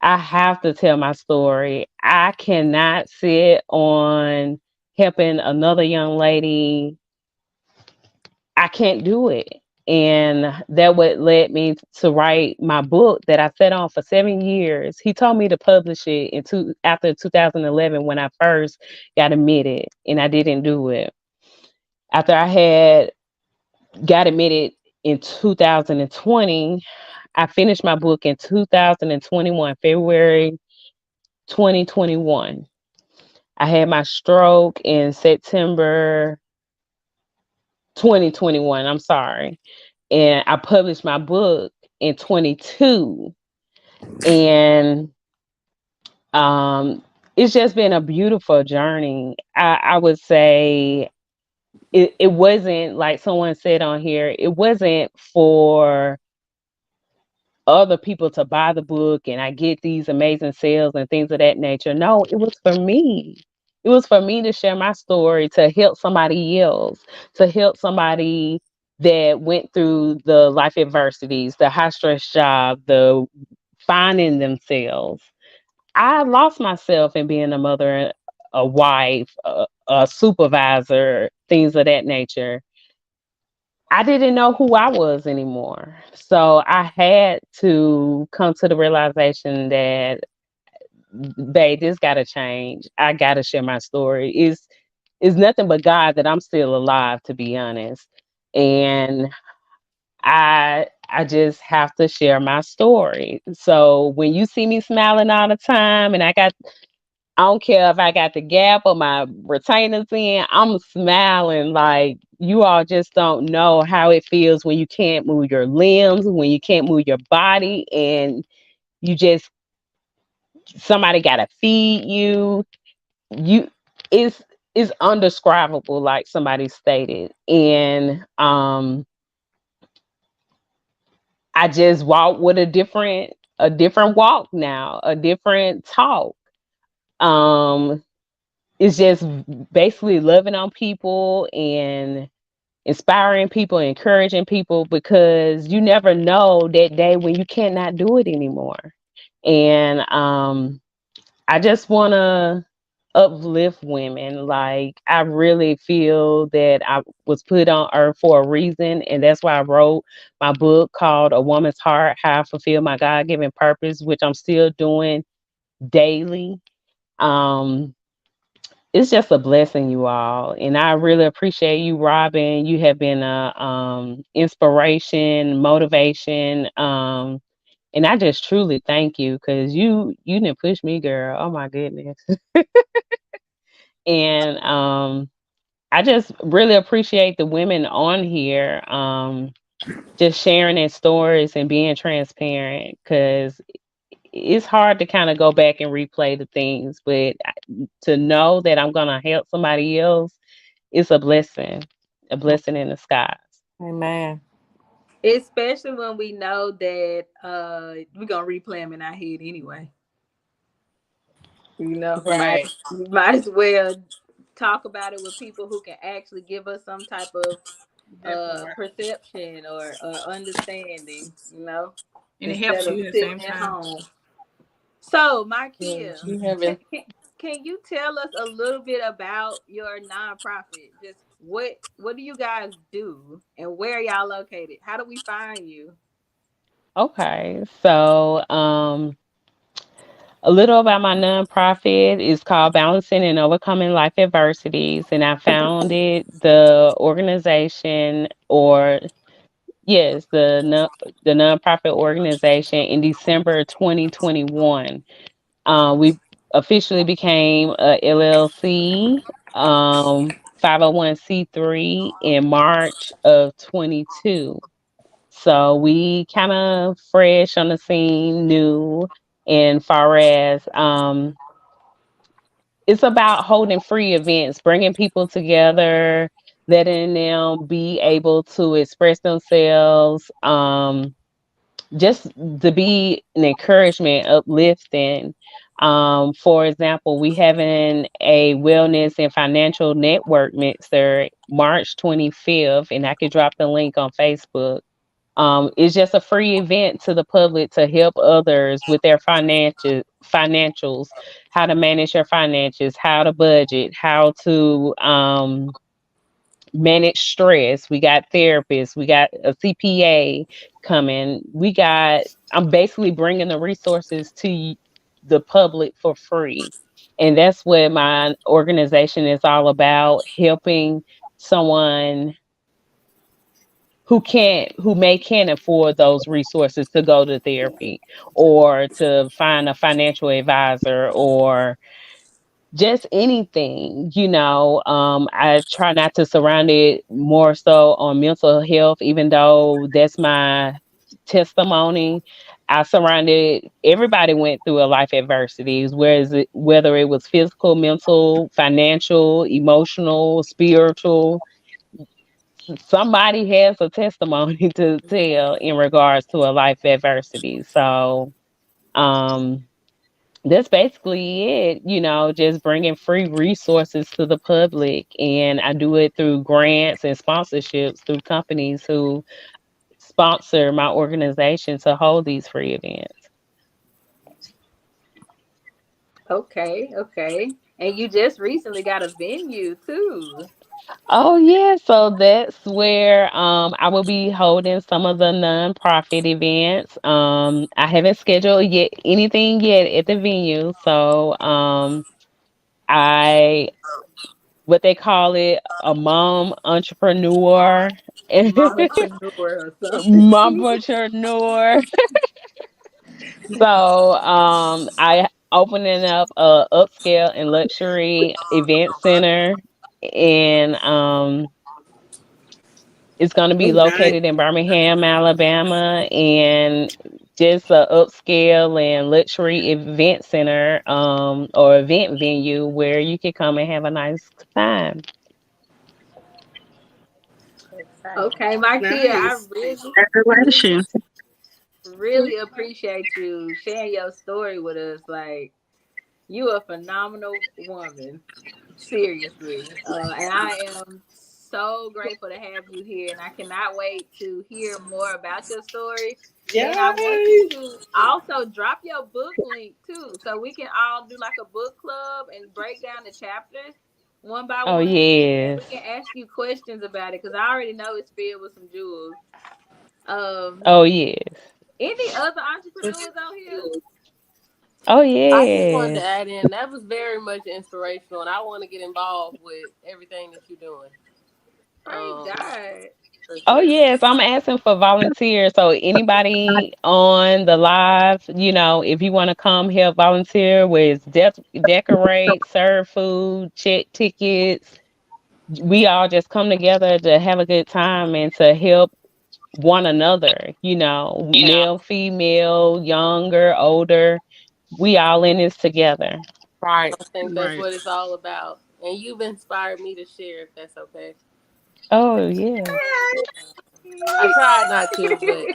I have to tell my story. I cannot sit on helping another young lady. I can't do it. And that what led me to write my book that I sat on for 7 years. He told me to publish it after 2011 when I first got admitted, and I didn't do it. After I had got admitted in 2020, I finished my book in 2021, February 2021. I had my stroke in September 2021. I'm sorry. And I published my book in 22. And it's just been a beautiful journey. I would say it wasn't like someone said on here, it wasn't for other people to buy the book and I get these amazing sales and things of that nature. No, it was for me. It was for me to share my story, to help somebody else, to help somebody that went through the life adversities, the high stress job, the finding themselves. I lost myself in being a mother, a wife, a supervisor, things of that nature. I didn't know who I was anymore. So I had to come to the realization that, babe, this got to change. I got to share my story. It's nothing but God that I'm still alive, to be honest. And I just have to share my story. So when you see me smiling all the time and I got I don't care if I got the gap or my retainers in, I'm smiling. Like, you all just don't know how it feels when you can't move your limbs, when you can't move your body, and you just, somebody got to feed you. You, it's, it's undescribable, like somebody stated. And I just walk with a different walk now, a different talk. Um, it's just basically loving on people and inspiring people, encouraging people, because you never know that day when you cannot do it anymore. And I just want to uplift women. Like, I really feel that I was put on earth for a reason, and that's why I wrote my book called A Woman's Heart: How I Fulfill My God-Given Purpose, which I'm still doing daily. Um, it's just a blessing, you all, and I really appreciate you, Robin. You have been a inspiration, motivation, and I just truly thank you, because you didn't push me, girl. Oh my goodness. And I just really appreciate the women on here, just sharing their stories and being transparent, because it's hard to kind of go back and replay the things, but to know that I'm gonna help somebody else, it's a blessing in the skies. Amen. Especially when we know that we're gonna replay them in our head anyway. Might Right. might as well talk about it with people who can actually give us some type of That part. perception or understanding, And it instead helps of you at the sitting same at time. home. So, Yeah, Mykea, you can, haven't. can, can you tell us a little bit about your nonprofit? Just what do you guys do, and where are y'all located? How do we find you? Okay, so a little about my nonprofit is called Balancing and Overcoming Life Adversities, and I founded the organization, or yes, the nonprofit organization, in December 2021. We officially became a LLC, 501c3, in March of 22. So we kind of fresh on the scene, new, and far as it's about holding free events, bringing people together, letting them be able to express themselves, just to be an encouragement, uplifting. For example, we having a wellness and financial network mixer March 25th, and I could drop the link on Facebook. It's just a free event to the public to help others with their financials, how to manage your finances, how to budget, how to manage stress. We got therapists, we got a CPA coming. I'm basically bringing the resources to the public for free. And that's what my organization is all about: helping someone who can't afford those resources to go to therapy, or to find a financial advisor, or just anything. I try not to surround it more so on mental health, even though that's my testimony. I surrounded Everybody went through a life adversities, whether it was physical, mental, financial, emotional, spiritual. Somebody has a testimony to tell in regards to a life adversity. So um that's basically it, just bringing free resources to the public. And I do it through grants and sponsorships through companies who sponsor my organization to hold these free events. Okay, okay. And you just recently got a venue too. Oh yeah, so that's where I will be holding some of the nonprofit events. I haven't scheduled yet anything yet at the venue, so I what they call it, a mom entrepreneur. Mompreneur or something. Mompreneur. So I opening up a upscale and luxury event center, and it's going to be Oh, nice. located in Birmingham, Alabama, and just a upscale and luxury event center, or event venue where you can come and have a nice time. Exciting. Okay, Mykea, I Nice. Congratulations. really appreciate you sharing your story with us. Like, you a phenomenal woman. Seriously. And I am so grateful to have you here, and I cannot wait to hear more about your story. And I want you Yay. to also drop your book link too, so we can all do like a book club and break down the chapters one by Oh, one, and we yes. can ask you questions about it because I already know it's filled with some jewels. Um, Oh, yes. any other entrepreneurs out here? Oh, I just wanted to yes. add in that was very much inspirational, and I want to get involved with everything that you're doing. Praise Um, God. for Oh, sure. yes. I'm asking for volunteers. So, anybody on the live, if you want to come help volunteer with decorate, serve food, check tickets, we all just come together to have a good time and to help one another, male, female, younger, older. We all in this together. I think that's Right. what it's all about. And you've inspired me to share, if that's okay. Oh, yeah. I tried not to, but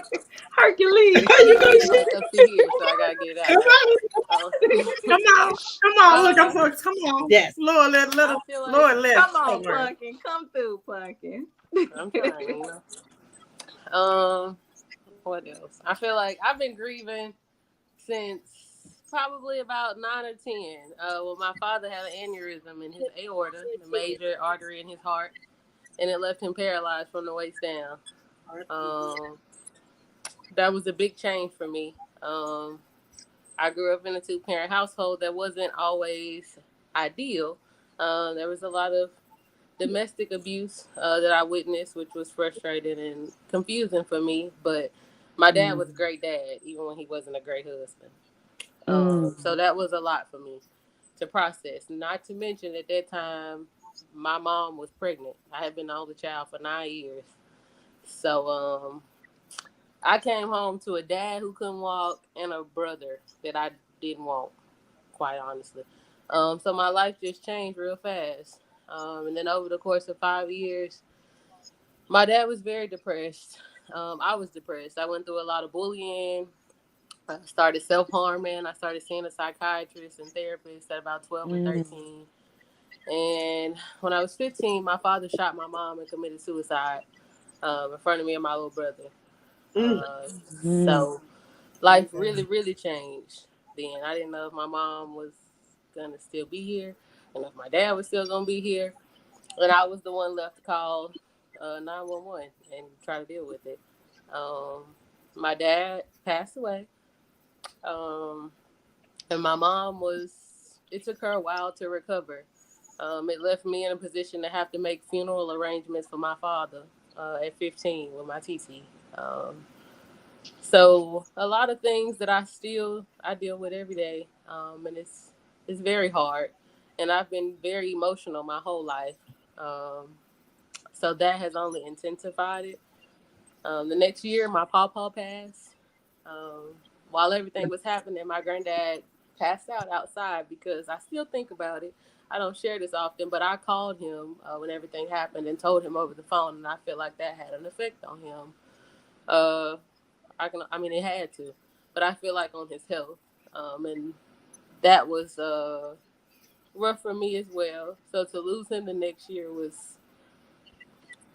Hercules. Are you it's gonna getting share? up to here, so I gotta get it out Come now. on. Um, Come on. Come on. Look, I'm uh, so come on. Yes. Lord, I feel like Lord, let. Come on, Don't worry. Pumpkin. Come through, Pumpkin. I'm trying, Um, what else? I feel like I've been grieving since probably about 9 or 10. Well, my father had an aneurysm in his aorta, the major artery in his heart, and it left him paralyzed from the waist down. Um, that was a big change for me. I grew up in a two-parent household that wasn't always ideal. There was a lot of domestic abuse that I witnessed, which was frustrating and confusing for me. But my dad was a Mm, great dad, even when he wasn't a great husband. So mm, that was a lot for me to process. Not to mention, at that time, my mom was pregnant. I had been the only child for 9 years. So I came home to a dad who couldn't walk and a brother that I didn't want, quite honestly. So my life just changed real fast. And then over the course of 5 years, my dad was very depressed. I was depressed. I went through a lot of bullying. I started self harming. I started seeing a psychiatrist and therapist at about 12 or mm, 13. And when I was 15, my father shot my mom and committed suicide in front of me and my little brother. Mm. mm, So life really, really changed then. I didn't know if my mom was going to still be here and if my dad was still going to be here. And I was the one left to call 911 and try to deal with it. Um, my dad passed away. Um, and my mom it took her a while to recover. It left me in a position to have to make funeral arrangements for my father at 15 with my TT. So a lot of things that I deal with every day, and it's very hard. And I've been very emotional my whole life, so that has only intensified it. The next year, my pawpaw passed. Um, while everything was happening, my granddad passed out outside because I still think about it. I don't share this often, but I called him when everything happened and told him over the phone, and I feel like that had an effect on him. Uh, I mean, it had to, but I feel like on his health, and that was rough for me as well. So to lose him the next year was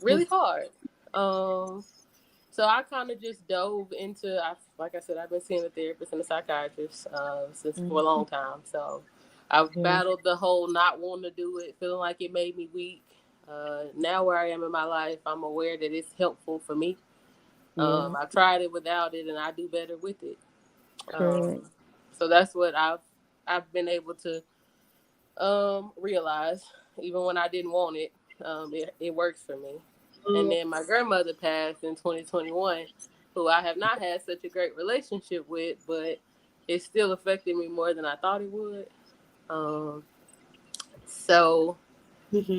really hard. Um, So I kind of just dove into, like I said, I've been seeing a therapist and a psychiatrist since for a mm. long time. So I've Yeah. battled the whole not wanting to do it, feeling like it made me weak. Now where I am in my life, I'm aware that it's helpful for me. Yeah. I tried it without it, and I do better with it. Correct. So that's what I've been able to realize, even when I didn't want it, it works for me. And then my grandmother passed in 2021, who I have not had such a great relationship with, but it still affected me more than I thought it would. Um, so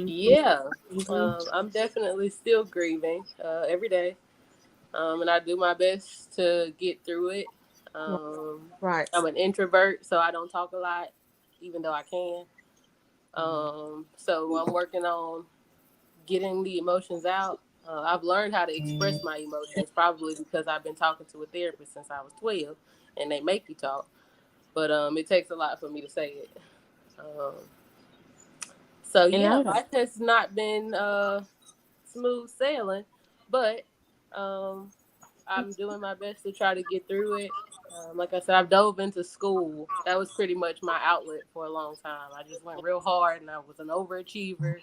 yeah, I'm definitely still grieving every day, and I do my best to get through it. Um, Right. I'm an introvert, so I don't talk a lot, even though I can. So I'm working on getting the emotions out. I've learned how to express my emotions, probably because I've been talking to a therapist since I was 12, and they make you talk. But it takes a lot for me to say it. Um, so And yeah, I life has not been smooth sailing, but um, I'm doing my best to try to get through it. Like I said, I've dove into school. That was pretty much my outlet for a long time. I just went real hard, and I was an overachiever.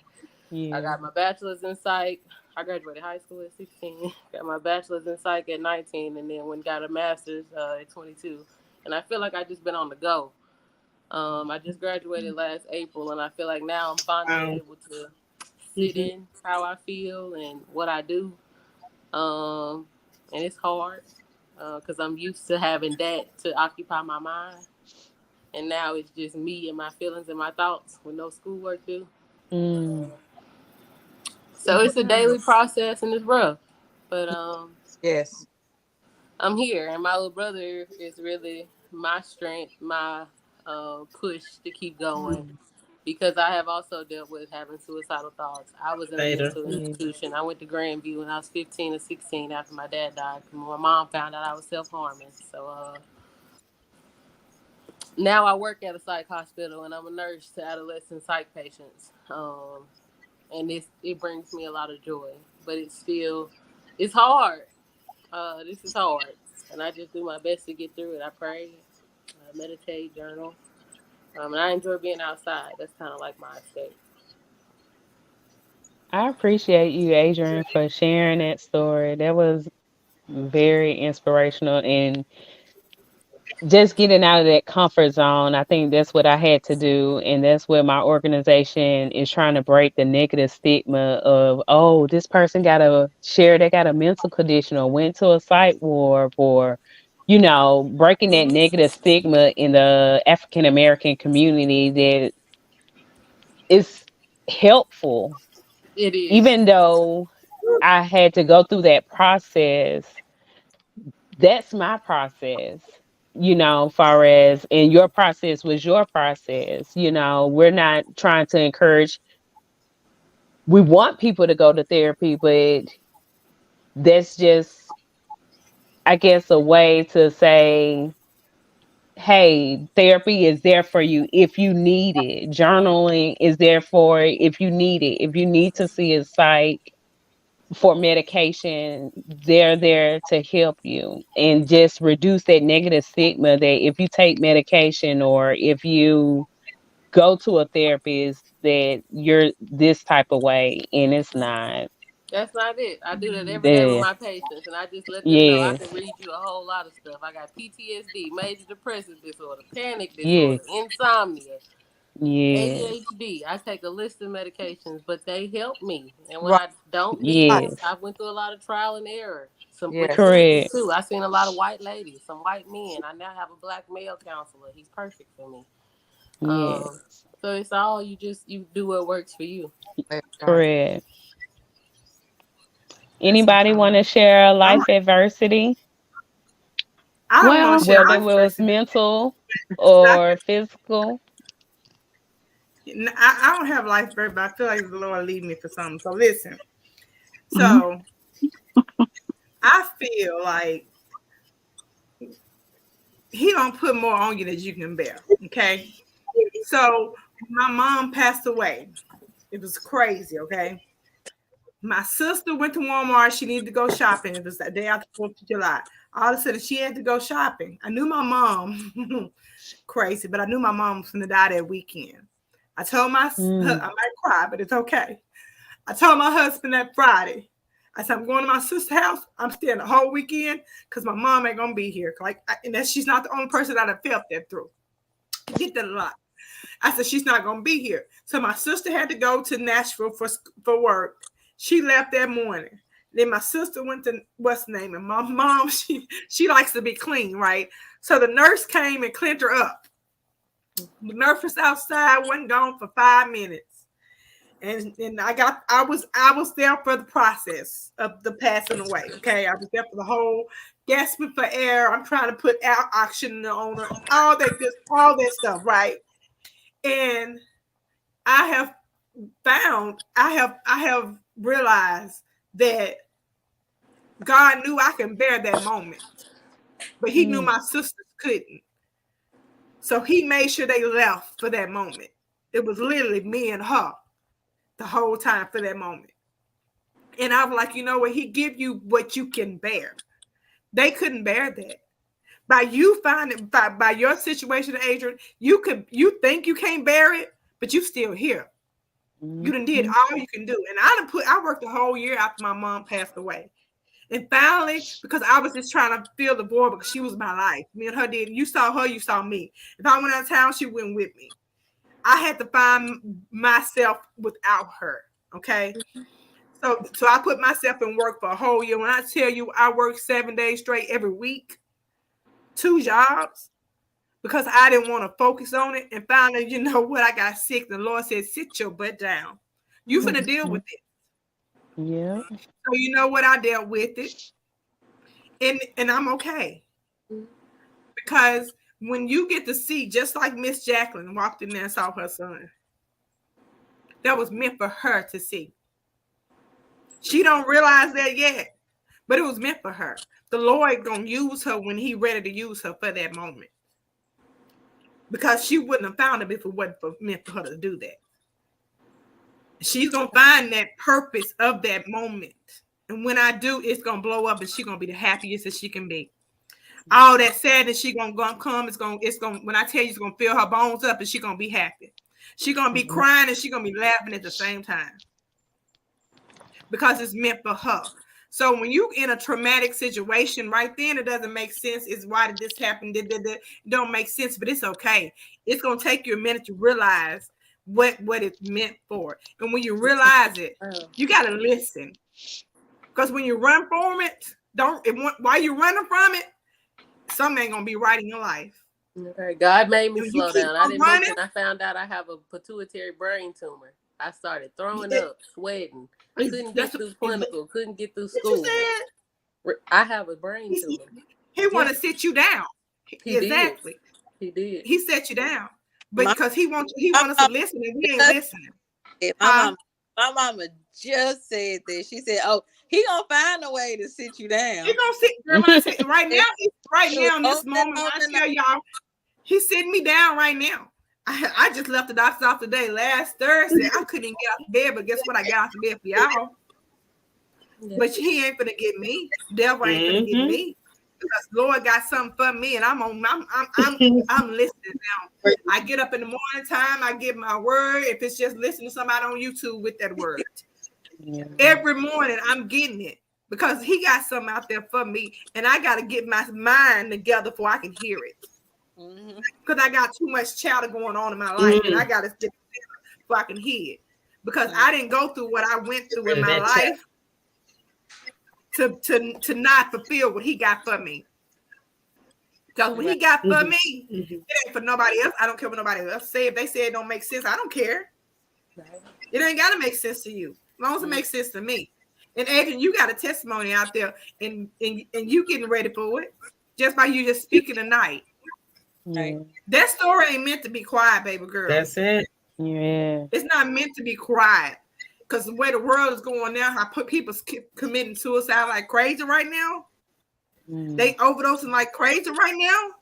I yeah. got my bachelor's in psych. I graduated high school at 16. Got my bachelor's in psych at 19, and then got a master's at 22. And I feel like I just been on the go. I just graduated last April, and I feel like now I'm finally Um, able to sit in how I feel and what I do. And it's hard because I'm used to having that to occupy my mind, and now it's just me and my feelings and my thoughts with no schoolwork due. Mm. So it's a daily process and it's rough, but Yes. I'm here, and my little brother is really my strength, my push to keep going. Because I have also dealt with having suicidal thoughts. I was in a later. mental Yeah. institution. I went to Grandview when I was 15 or 16 after my dad died. My mom found out I was self-harming. So now I work at a psych hospital, and I'm a nurse to adolescent psych patients. And it brings me a lot of joy, but it's hard. This is hard, and I just do my best to get through it. I pray, meditate, journal, and I enjoy being outside. That's kind of like my escape. I appreciate you, Adrian, for sharing that story. That was very inspirational and just getting out of that comfort zone. I think that's what I had to do. And that's what my organization is trying to break the negative stigma of, oh, this person they got a mental condition or went to a psych ward or, breaking that negative stigma in the African American community that is helpful. It is. Even though I had to go through that process, that's my process, far as, and your process was your process. We're not trying to encourage, we want people to go to therapy, but that's just, I guess, a way to say, hey, therapy is there for you if you need it. Journaling is there for if you need it. If you need to see a psych for medication, they're there to help you and just reduce that negative stigma that if you take medication or if you go to a therapist that you're this type of way, and it's not. That's not it. I do that every day with Yeah. my patients, and I just let them know I Yes. can read you a whole lot of stuff. I got PTSD, major depressive disorder, panic Yes. disorder, insomnia, Yes. ADHD. I take a list of medications, but they help me. And when Right. I don't need Right. it, Yes. I went through a lot of trial and error. Some with Yes. therapists Correct. too. I seen a lot of white ladies, some white men. I now have a black male counselor. He's perfect for me. Um, Yes. so it's all you do what works for you. Exactly. Correct. That's Anybody want to share a I'm, life adversity, I don't want to Well, share whether it life was person. mental or physical? I don't have life birth, but I feel like the Lord lead me for something. So listen. mhm. So I feel like He don't put more on you than you can bear. Okay. So my mom passed away. It was crazy. Okay. My sister went to Walmart. She needed to go shopping. It was the day after 4th of July. All of a sudden, she had to go shopping. I knew my mom, crazy, but I knew my mom was going to die that weekend. I told I Mm. might cry, but it's okay. I told my husband that Friday. I said, I'm going to my sister's house. I'm staying the whole weekend because my mom ain't going to be here. And that she's not the only person that I felt that through. I get that a lot. I said, she's not going to be here. So my sister had to go to Nashville for work. She left that morning. Then my sister went to what's the name? And my mom, she likes to be clean, right? So the nurse came and cleaned her up. The nurse was outside, wasn't gone for 5 minutes. And I was there for the process of the passing away. Okay. I was there for the whole gasping for air. I'm trying to put out oxygen on her, all that stuff, right? And I have realized that God knew I can bear that moment, but he knew my sisters couldn't. So he made sure they left for that moment. It was literally me and her the whole time for that moment. And I was like, you know what? He give you what you can bear. They couldn't bear that. By you finding by your situation, Adrian, you think you can't bear it, but you still here. You done did all you can do. And I worked the whole year after my mom passed away. And finally, because I was just trying to fill the void because she was my life. Me and her did. You saw her, you saw me. If I went out of town, she went with me. I had to find myself without her. Okay. So I put myself in work for a whole year. When I tell you I worked 7 days straight every week, 2 jobs, because I didn't want to focus on it. And finally, you know what? I got sick. The Lord said, sit your butt down. You finna deal with it. Yeah. So you know what? I dealt with it. And I'm okay. Because when you get to see, just like Miss Jacqueline walked in there and saw her son, that was meant for her to see. She don't realize that yet, but it was meant for her. The Lord gonna use her when he ready to use her for that moment. Because she wouldn't have found it if it wasn't meant for her to do that. She's gonna find that purpose of that moment. And when I do, it's gonna blow up and she's gonna be the happiest that she can be. All that sadness she gonna come, it's gonna when I tell you, it's gonna fill her bones up and she's gonna be happy. She's gonna be crying and she's gonna be laughing at the same time. Because it's meant for her. So when you in a traumatic situation right then, it doesn't make sense. It's why did this happen? It don't make sense, but it's okay. It's gonna take you a minute to realize what it's meant for. And when you realize it, you gotta listen. Because when you run from it, while you're running from it, something ain't gonna be right in your life. Okay, God made me When slow you keep down. I didn't running, mention I found out I have a pituitary brain tumor. I started throwing up, sweating. Couldn't get through clinical. Couldn't get through school. What you said? I have a brain tumor. He want to sit you down. Exactly. He did. He set you down, but because he wants us to listen, and we ain't listening. My mama just said that. She said, "Oh, he gonna find a way to sit you down. He gonna sit right now in this moment. When I tell y'all, he's sitting me down right now. I just left the doctor's off today. Last Thursday, I couldn't even get out of bed, but guess what? I got out of bed for y'all. But he ain't gonna get me. Devil ain't gonna get me. Because Lord got something for me, and I'm listening now. I get up in the morning time, I get my word. If it's just listening to somebody on YouTube with that word, every morning I'm getting it because he got something out there for me, and I got to get my mind together before I can hear it. Because I got too much chatter going on in my life, and I got to get before I can hear it. Because I didn't go through what I went through in my life to not fulfill what he got for me. Because when he got for me, it ain't for nobody else. I don't care what nobody else say. If they say it don't make sense, I don't care. It ain't got to make sense to you. As long as it makes sense to me. And Adrian, you got a testimony out there, and you getting ready for it just by you just speaking tonight. Yeah. That story ain't meant to be quiet, baby girl. That's it. Yeah. It's not meant to be quiet. Because the way the world is going now, I put people committing suicide like crazy right now. They overdosing like crazy right now.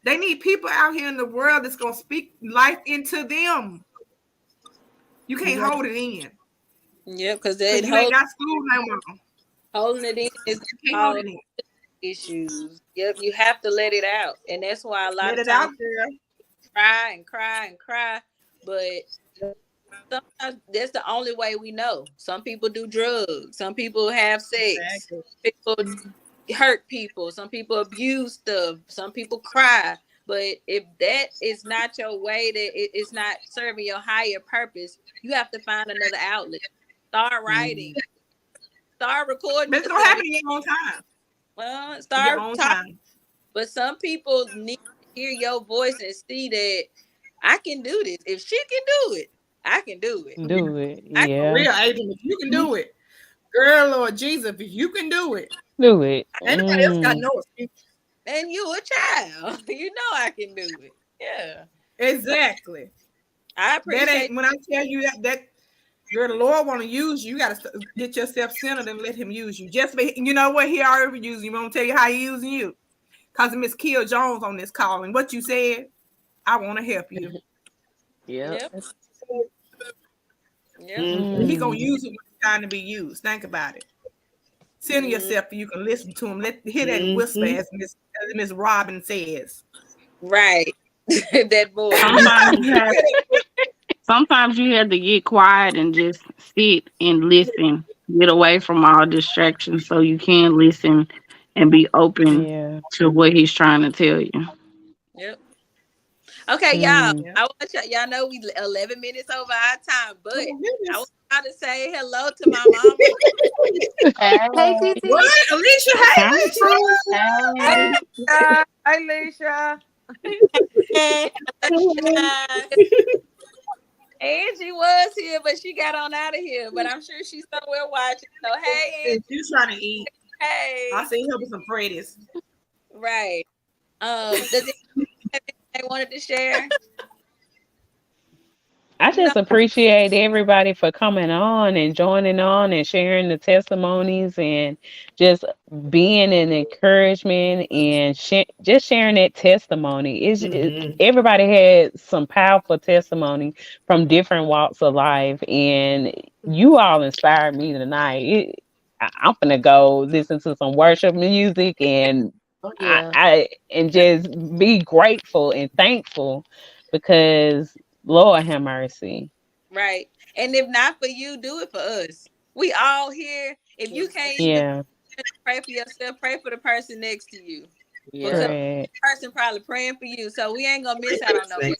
They need people out here in the world that's going to speak life into them. You can't hold it in. Yep, because they you ain't got school no more. Holding it in is all issues. Yep, you have to let it out. And that's why a lot of times cry and cry and cry. But sometimes that's the only way we know. Some people do drugs. Some people have sex. Exactly. People hurt people. Some people abuse stuff. Some people cry. But if that is not your way, that it's not serving your higher purpose, you have to find another outlet. Start writing. Start recording. It's gonna happen in your own time. Well, start talking. But some people need to hear your voice and see that I can do this. If she can do it, I can do it. Do it. I For Yeah. real, Adrian, if you can do it, girl, Lord Jesus, if you can do it, Do it. ain't nobody else got no excuse. and you a child. You know I can do it. Yeah. Exactly. I That appreciate ain't when I tell you that girl, the Lord want to use you. You got to get yourself centered and let Him use you. Just you know what? He already using you. I'm gonna tell you how He using you. Cause Miss Kia Jones on this call, and what you said, I want to help you. Yep. Yep. Yep. And He gonna Mm. use it when it's time to be used. Think about it. Center yourself so you can listen to Him. Hear that whisper, as Miss Robin says. Right. That voice. Sometimes you have sometimes you have to get quiet and just sit and listen. Get away from all distractions so you can listen and be open Yeah. to what he's trying to tell you. Yep. Okay, y'all. Mm. Yeah. I want y'all know we 11 minutes over our time, but Oh my I want goodness. y'all to say hello to my mama. Hey, Hey, TT. What? Alicia, hey, Hi. Alicia. hey. Hi, Alicia. And Angie was here, but she got on out of here. But I'm sure she's somewhere watching. So hey, Angie. She's trying to eat. I Hey. seen her with some Freddy's. Right. Does it have anything they wanted to share? I No. just appreciate everybody for coming on and joining on and sharing the testimonies and just being an encouragement and just sharing that testimony. Everybody had some powerful testimony from different walks of life, and you all inspired me tonight. I'm gonna go listen to some worship music and Oh yeah. and just be grateful and thankful because Lord have mercy. Right. And if not for you, do it for us. We all here. If you can't even Yeah, pray for yourself, pray for the person next to you. Because Yeah. the correct. person probably praying for you. So we ain't gonna miss out on no prayer.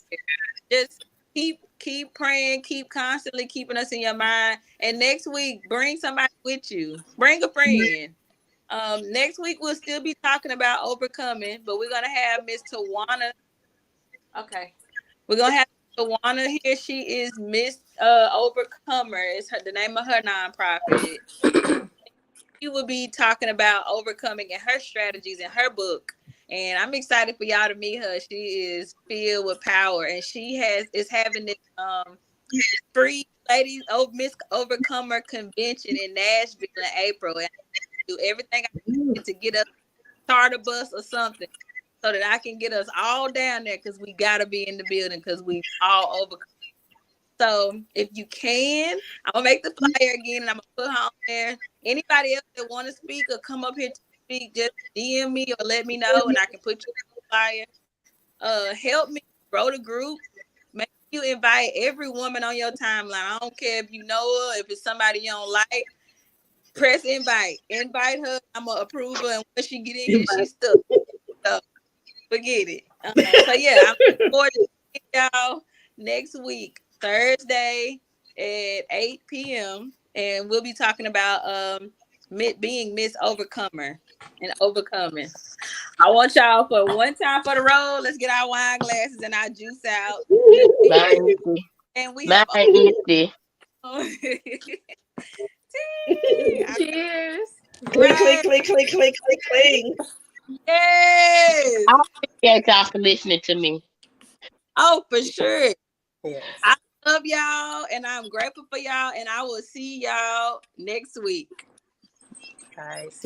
Just keep praying, keep constantly keeping us in your mind. And next week, bring somebody with you. Bring a friend. Next week we'll still be talking about overcoming, but we're gonna have Miss Tawana. Okay. We're gonna have Tawana here. She is Miss Overcomer. It's the name of her nonprofit. She will be talking about overcoming and her strategies in her book. And I'm excited for y'all to meet her. She is filled with power, and she is having this free ladies Miss Overcomer convention in Nashville in April. And I do everything I can to get us charter bus or something so that I can get us all down there because we gotta be in the building because we all overcome. So if you can, I'm gonna make the flyer again and I'm gonna put her on there. Anybody else that want to speak or come up here to speak, just DM me or let me know and I can put you on the flyer. Help me grow the group. Make you invite every woman on your timeline. I don't care if you know her, if it's somebody you don't like, press invite. Invite her. I'm gonna approve her, and when she get in here, she's stuck. So forget it. So yeah, I'm looking forward to seeing y'all next week, Thursday at 8 p.m. And we'll be talking about being Miss Overcomer and overcoming. I want y'all for one time for the road. Let's get our wine glasses and our juice out. Mine, And we mine have empty. Cheers. Clink, right. clink, clink, clink, clink, clink, clink. Yes. I appreciate y'all for listening to me. Oh, for sure. Yes. I love y'all and I'm grateful for y'all. And I will see y'all next week. All right. See